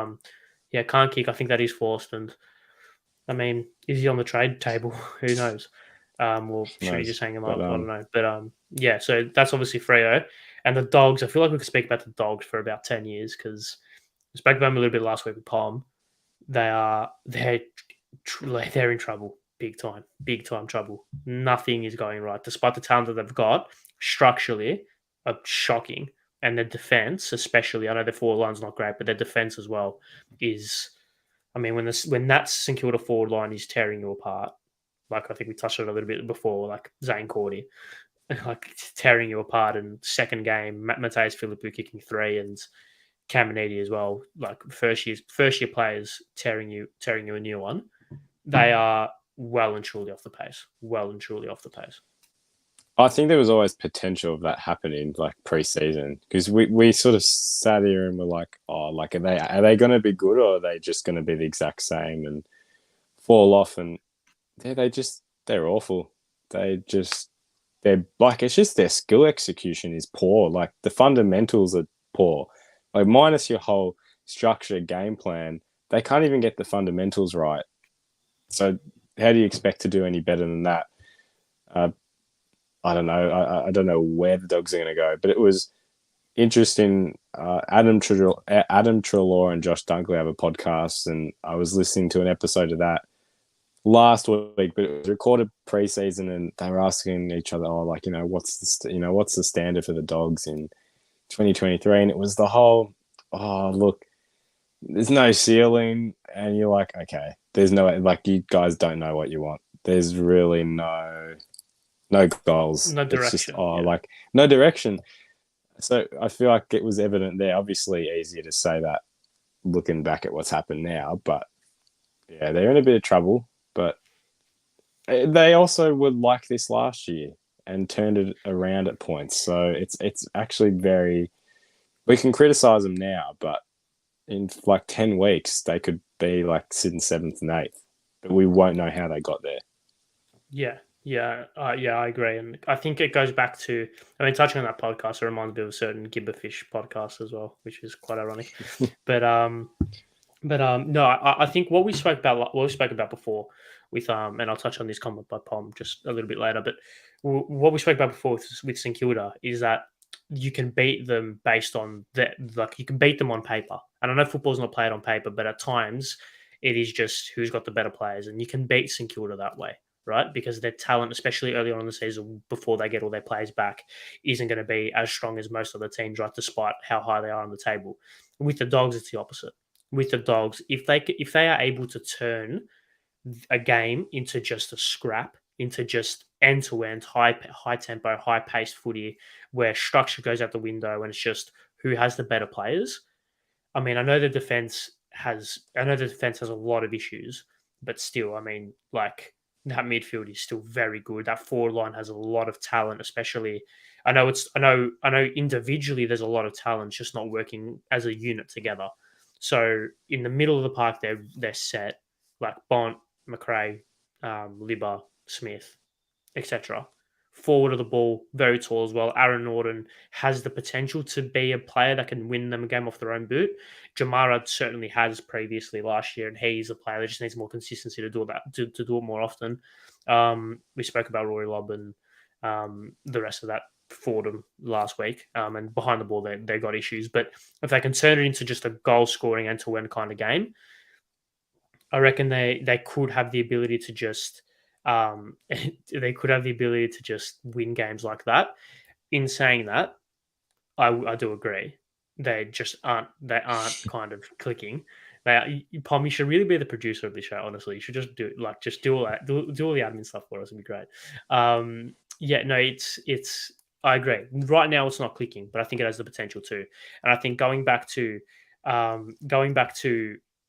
yeah, can't kick. I think that is forced. And I mean, is he on the trade table? Who knows? Or should he Knows. just hang him But up? I don't know. But yeah. So that's obviously Freo and the Dogs. I feel like we could speak about the Dogs for about 10 years because we spoke about them a little bit last week with Palm. They're in trouble, big time trouble. Nothing is going right, despite the talent that they've got. Structurally, are shocking, and their defense, especially. I know their forward line's not great, but their defense as well is. I mean, when that St Kilda forward line is tearing you apart, like I think we touched on it a little bit before, like Zane Cordy, like tearing you apart. And second game, Mateus Philippou kicking three, and Caminiti as well, like first year players tearing you a new one. They are well and truly off the pace. Well and truly off the pace. I think there was always potential of that happening, like pre-season, because we sort of sat here and were like, oh, like are they going to be good, or are they just going to be the exact same and fall off? And they're awful. They're like, it's just their skill execution is poor. Like the fundamentals are poor. Like minus your whole structure game plan, they can't even get the fundamentals right. So how do you expect to do any better than that? I don't know. I don't know where the Dogs are going to go, but it was interesting. Adam Treloar and Josh Dunkley have a podcast, and I was listening to an episode of that last week, but it was recorded pre-season, and they were asking each other, "Oh, like what's the standard for the Dogs in 2023?" And it was the whole, "Oh, look, there's no ceiling," and you're like, "Okay, there's no like you guys don't know what you want. There's really no goals. No It's just direction. Yeah. like no direction." So I feel like it was evident there. Obviously, easier to say that looking back at what's happened now, but yeah, they're in a bit of trouble. But they also were like this last year and turned it around at points. So it's actually very. We can criticize them now, but in like 10 weeks they could be like sitting seventh and eighth, but we won't know how they got there. Yeah, I agree, and I think it goes back to. I mean, touching on that podcast, it reminds me of a certain Gibberfish podcast as well, which is quite ironic. But no, I think what we spoke about before with and I'll touch on this comment by Pom just a little bit later. But what we spoke about before with St Kilda is that you can beat them based on that, like you can beat them on paper. And I know football's not played on paper, but at times it is just who's got the better players, and you can beat St Kilda that way, right? Because their talent, especially early on in the season, before they get all their players back, isn't going to be as strong as most of the teams, right? Despite how high they are on the table. With the Dogs, it's the opposite. With the Dogs, if they are able to turn a game into just a scrap, into just end to end, high tempo, high paced footy, where structure goes out the window and it's just who has the better players. I mean, I know the defense has a lot of issues, but still, I mean, like that midfield is still very good. That forward line has a lot of talent, especially. I know individually there's a lot of talent, just not working as a unit together. So in the middle of the park, they're set like Bont, McRae, Libba, Smith, etc. Forward of the ball, very tall as well. Aaron Norton has the potential to be a player that can win them a game off their own boot. Jamara certainly has previously last year, and he's a player that just needs more consistency to do that to do it more often. We spoke about Rory Lobb and the rest of that for them last week, and behind the ball they got issues. But if they can turn it into just a goal scoring end to end kind of game, I reckon they could have the ability to just they could have the ability to just win games like that. In saying that, I do agree. They just aren't. They aren't kind of clicking. Pom, you should really be the producer of this show. Honestly, you should just just do all that, do all the admin stuff for us. It'd be great. Yeah, no, it's. I agree. Right now, it's not clicking, but I think it has the potential to. And I think going back to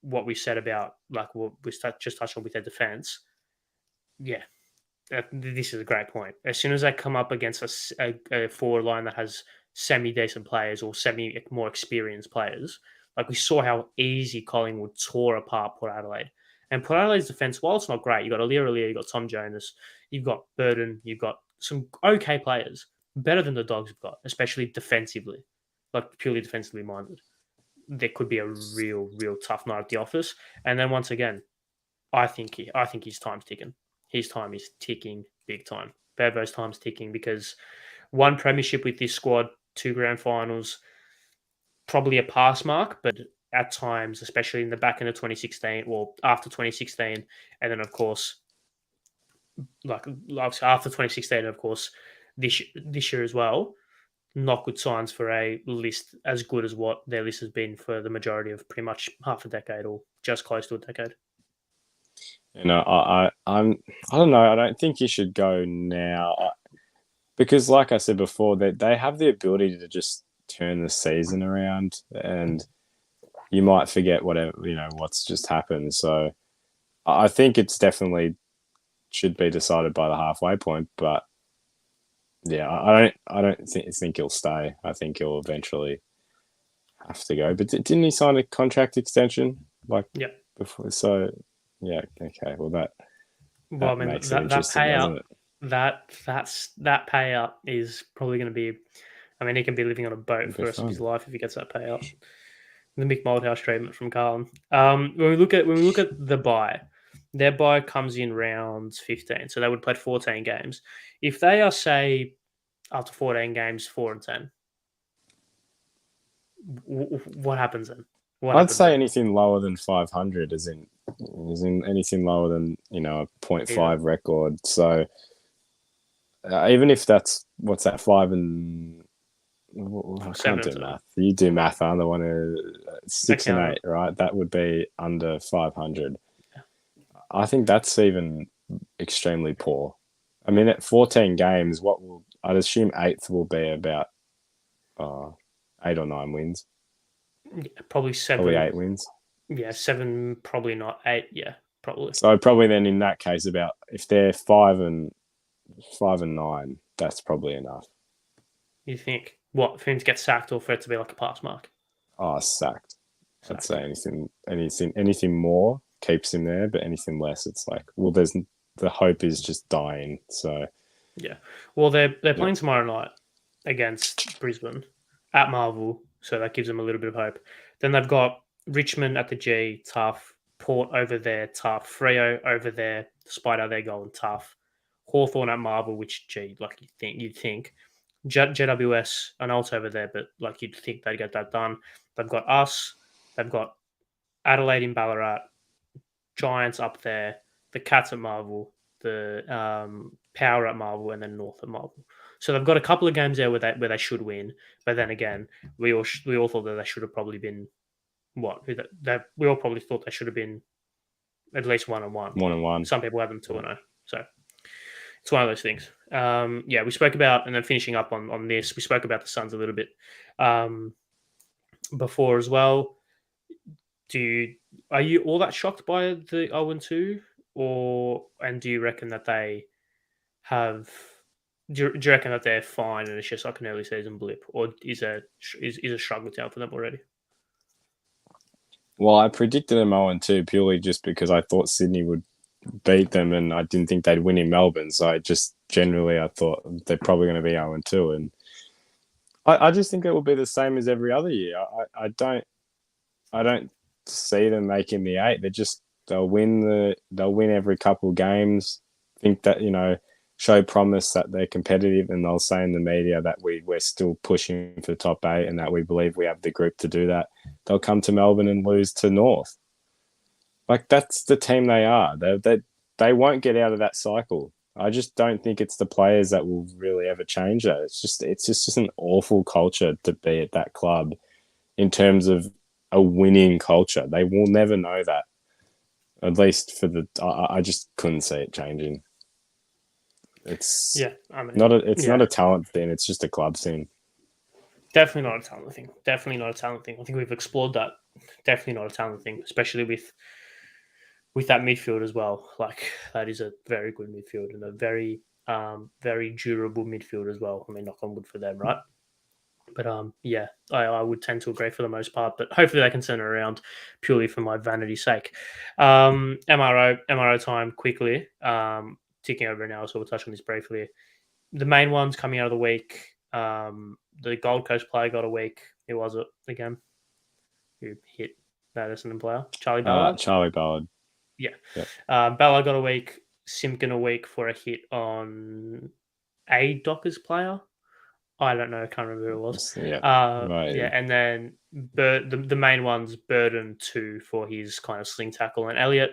what we said about like what just touched on with their defense. Yeah, this is a great point. As soon as they come up against a forward line that has semi decent players or semi more experienced players, like we saw how easy Collingwood tore apart Port Adelaide. And Port Adelaide's defense, while it's not great, you've got Alia, you've got Tom Jonas, you've got Burden, you've got some okay players, better than the Dogs have got, especially defensively, like purely defensively minded. There could be a real tough night at the office. And then once again, I think his time's ticking. His time is ticking big time. Bevo's time's ticking because one premiership with this squad, 2 grand finals, probably a pass mark, but at times, especially in the back end of 2016 or after 2016, and then of course, like after 2016, of course, this year as well, not good signs for a list as good as what their list has been for the majority of pretty much half a decade or just close to a decade. You know, I don't know. I don't think you should go now because, like I said before, they have the ability to just turn the season around, and you might forget what's just happened. So I think it's definitely should be decided by the halfway point. But yeah, I don't think he'll stay. I think he'll eventually have to go. But didn't he sign a contract extension before? So yeah, okay. Well, that I mean, makes that it interesting, doesn't it? that payout is probably going to be. I mean, he can be living on a boat for the rest of his fun. life if he gets that payout. The Mick Moldhouse treatment from Carlin. When we look at the bye, their bye comes in round 15, so they would play 14 games. If they are say after 14 games 4-10, what happens then? I'd say anything lower than 500, as in anything lower than a 0.5 record. So even if that's what's that 5 and I can't do math. You do math. I'm the one who 6 and 8, right? That would be under 500. Yeah. I think that's even extremely poor. I mean, at 14 games, I'd assume 8th will be about 8 or 9 wins. Yeah, probably 7. Probably 8 wins. Yeah, 7, probably not 8. Yeah, probably. So probably then in that case, about if they're 5 and 9, that's probably enough. You think what for him to get sacked or for it to be like a pass mark? Oh, sacked. I'd say anything more keeps him there, but anything less, it's like, well, the hope is just dying. So yeah, well, they're playing tomorrow night against Brisbane at Marvel, so that gives them a little bit of hope. Then they've got Richmond at the G, tough. Port over there, tough. Freo over there, despite how they're going, tough. Hawthorn at Marvel, which you'd think. GWS, I know it's over there, but like you'd think they'd get that done. They've got us. They've got Adelaide in Ballarat, Giants up there, the Cats at Marvel, the Power at Marvel, and then North at Marvel. So they've got a couple of games there where they should win. But then again, we all thought that they should have probably been we all probably thought they should have been at least 1-1. 1-1. Some people have them 2-0. So it's one of those things. We spoke about, and then finishing up on this, we spoke about the Suns a little bit before as well. Are you all that shocked by the 0-2, and do you reckon that they have? Do you reckon that they're fine and it's just like an early season blip, or is a struggle down for them already? Well, I predicted them 0-2 purely just because I thought Sydney would beat them, and I didn't think they'd win in Melbourne. So I thought they're probably going to be 0-2, and I just think it will be the same as every other year. I don't see them making the 8. They'll win every couple games. Think that show promise that they're competitive, and they'll say in the media that we're still pushing for the top 8 and that we believe we have the group to do that. They'll come to Melbourne and lose to North. Like, that's the team they are. They won't get out of that cycle. I just don't think it's the players that will really ever change that. It's just an awful culture to be at that club in terms of a winning culture. They will never know that. At least for I just couldn't see it changing. It's Yeah, I mean, it's not a talent thing. It's just a club thing. definitely not a talent thing. Definitely not a talent thing. I think we've explored that. Definitely not a talent thing, especially with that midfield as well. Like that is a very good midfield and a very durable midfield as well. I mean, knock on wood for them, right? But yeah, I would tend to agree for the most part. But hopefully they can turn it around purely for my vanity's sake. MRO time quickly. Ticking over now, so we'll touch on this briefly. The main ones coming out of the week. The Gold Coast player got a week. Who was it again? Who hit that Essendon player? Charlie Ballard? Charlie Ballard. Yeah. Yep. Ballard got a week. Simpkin a week for a hit on a Dockers player. I don't know. I can't remember who it was. Yeah. Right. Yeah, and then the main ones, Burden 2 for his kind of sling tackle and Elliot,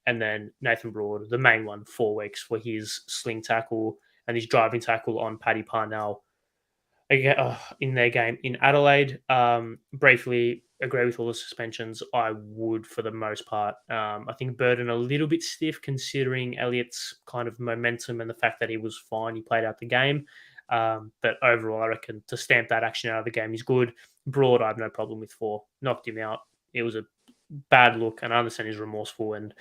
and then Nathan Broad, the main one, 4 weeks for his sling tackle and his driving tackle on Paddy Parnell in their game in Adelaide. Briefly agree with all the suspensions. I would for the most part. I think Burden a little bit stiff considering Elliott's kind of momentum and the fact that he was fine. He played out the game. But overall, I reckon to stamp that action out of the game is good. Broad, I have no problem with 4. Knocked him out. It was a bad look, and I understand he's remorseful, and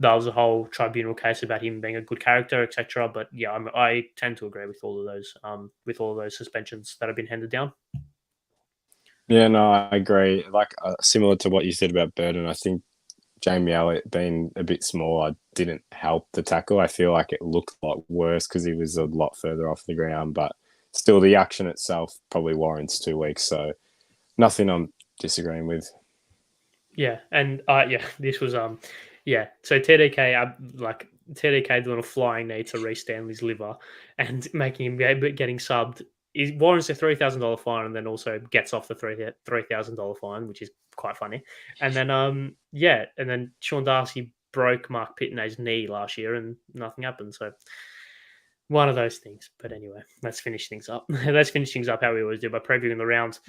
that was a whole tribunal case about him being a good character, etc. But yeah, I tend to agree with all of those suspensions that have been handed down. Yeah, no, I agree. Like similar to what you said about Burden, I think Jamie Elliott being a bit smaller didn't help the tackle. I feel like it looked a lot worse because he was a lot further off the ground, but still the action itself probably warrants 2 weeks. So nothing I'm disagreeing with. Yeah, and this was So TDK TDK doing a flying knee to Reece Stanley's liver and making him getting subbed. He warrants a $3,000 fine and then also gets off the $3,000 fine, which is quite funny. And then and then Sean Darcy broke Mark Pitney's knee last year and nothing happened. So one of those things. But anyway, let's finish things up. Let's finish things up how we always do by previewing the rounds.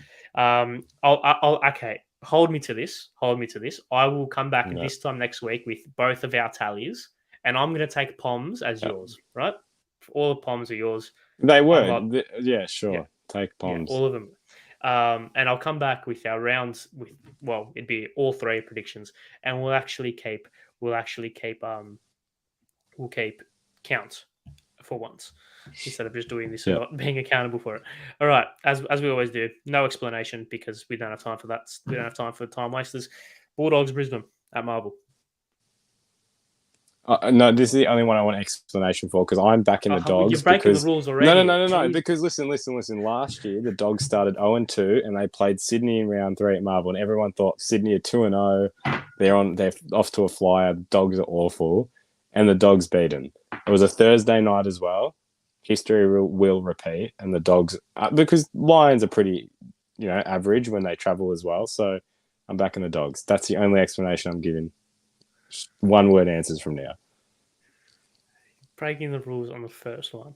Okay. Hold me to this. I will come back this time next week with both of our tallies, and I'm going to take Poms as yours, right? All the Poms are yours. They were. Yeah, sure. Yeah. Take Poms. Yeah, all of them. And I'll come back with our rounds it'd be all 3 predictions, and we'll keep counts for once instead of just doing this and not being accountable for it. All right, as we always do, no explanation because we don't have time for that. We don't have time for time wasters. Bulldogs Brisbane at Marvel. No, this is the only one I want an explanation for because I'm back in the Dogs. You're breaking the rules already. No. Because listen. Last year the Dogs started 0-2 and they played Sydney in round 3 at Marvel, and everyone thought Sydney are 2-0. They're off to a flyer. The Dogs are awful, and the Dogs beat them. It was a Thursday night as well. History will repeat, and the Dogs because Lions are pretty, average when they travel as well. So I'm back in the Dogs. That's the only explanation I'm giving. Just 1-word answers from now. Breaking the rules on the first one,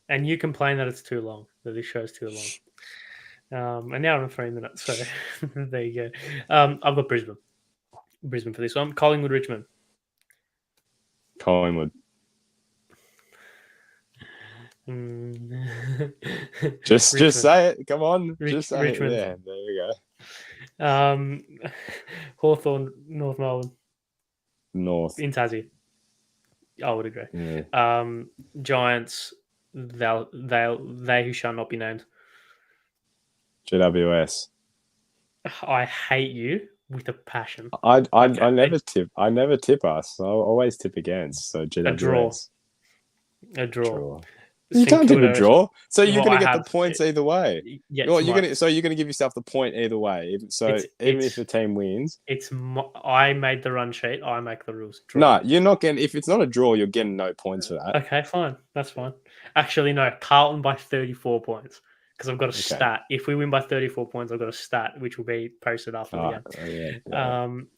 and you complain that it's too long. That this show's too long. And now I'm 3 minutes. So there you go. I've got Brisbane. Brisbane for this one. Collingwood, Richmond. Collingwood. Just say it. Come on. Just say Richmond. It. Yeah, there we go. Hawthorn, North Melbourne. North. In Tassie. I would agree. Yeah. Giants, they who shall not be named. GWS. I hate you with a passion. I never tip. I never tip us. I always tip against. So GWS. A draw. You can't do a draw, so you're going to get the points either way. Yeah, you're going to give yourself the point either way. So even if the team wins, I made the run sheet. I make the rules. Draw. No, you're not getting. If it's not a draw, you're getting no points for that. Okay, fine. That's fine. Actually, no. Carlton by 34 points because I've got a stat. If we win by 34 points, I've got a stat which will be posted after the game.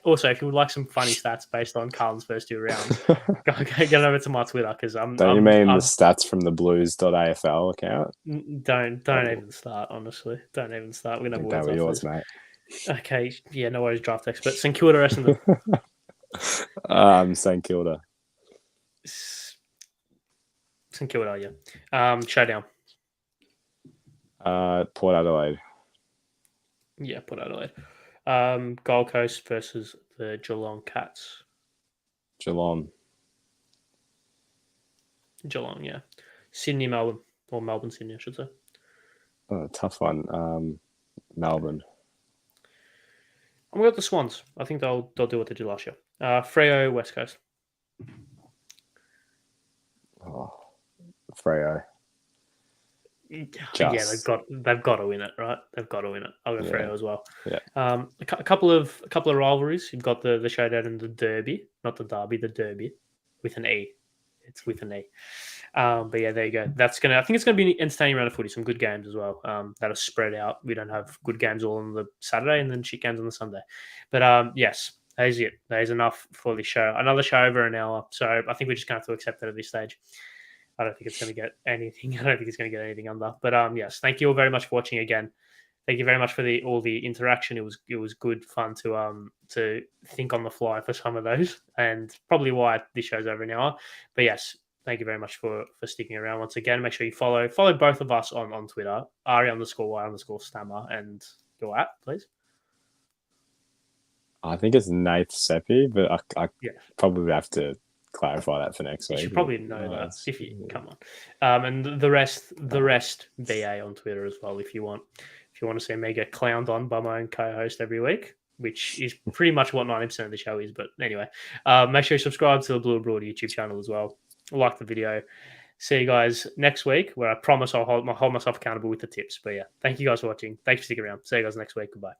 Also, if you would like some funny stats based on Carlton's first 2 rounds, go get over to my Twitter because Don't you mean the stats from the Blues.afl account? Don't even start. Honestly, don't even start. We're gonna have That words were after yours, this. mate. Okay, yeah, no worries, draft expert. St Kilda Essendon. St Kilda. St Kilda, yeah. Showdown. Port Adelaide. Yeah, Port Adelaide. Gold Coast versus the Geelong Cats. Geelong. Geelong, yeah. Sydney, Melbourne, or Melbourne, Sydney, I should say. Oh, tough one. Melbourne. I'm going to the Swans. I think they'll do what they did last year. Freo, West Coast. Oh, Freo. Yeah, they've got to win it, right? They've got to win it. I'll go Freo as well. Yeah. A couple of rivalries. You've got the showdown in the Derby, not the Derby, the Derby, with an E. It's with an E. But yeah, there you go. I think it's gonna be entertaining round of footy. Some good games as well. That are spread out. We don't have good games all on the Saturday and then shit games on the Sunday. But yes, that is it. That is enough for the show. Another show over an hour. So I think we're just going to have to accept that at this stage. I don't think it's going to get anything. I don't think it's going to get anything under. But yes, thank you all very much for watching again. Thank you very much for all the interaction. It was good fun to think on the fly for some of those, and probably why this show's over an hour. But yes, thank you very much for sticking around once again. Make sure you follow both of us on Twitter, Ari_Y_Stammer, and your at, please. I think it's Nath Seppi, but I probably have to clarify that for next week. You should probably know that if you come on. And the rest BA on Twitter as well if you want. If you want to see me get clowned on by my own co-host every week, which is pretty much what 90% of the show is. But anyway, make sure you subscribe to the Blue Abroad YouTube channel as well. Like the video. See you guys next week, where I promise I'll hold myself accountable with the tips. But yeah, thank you guys for watching. Thanks for sticking around. See you guys next week. Goodbye.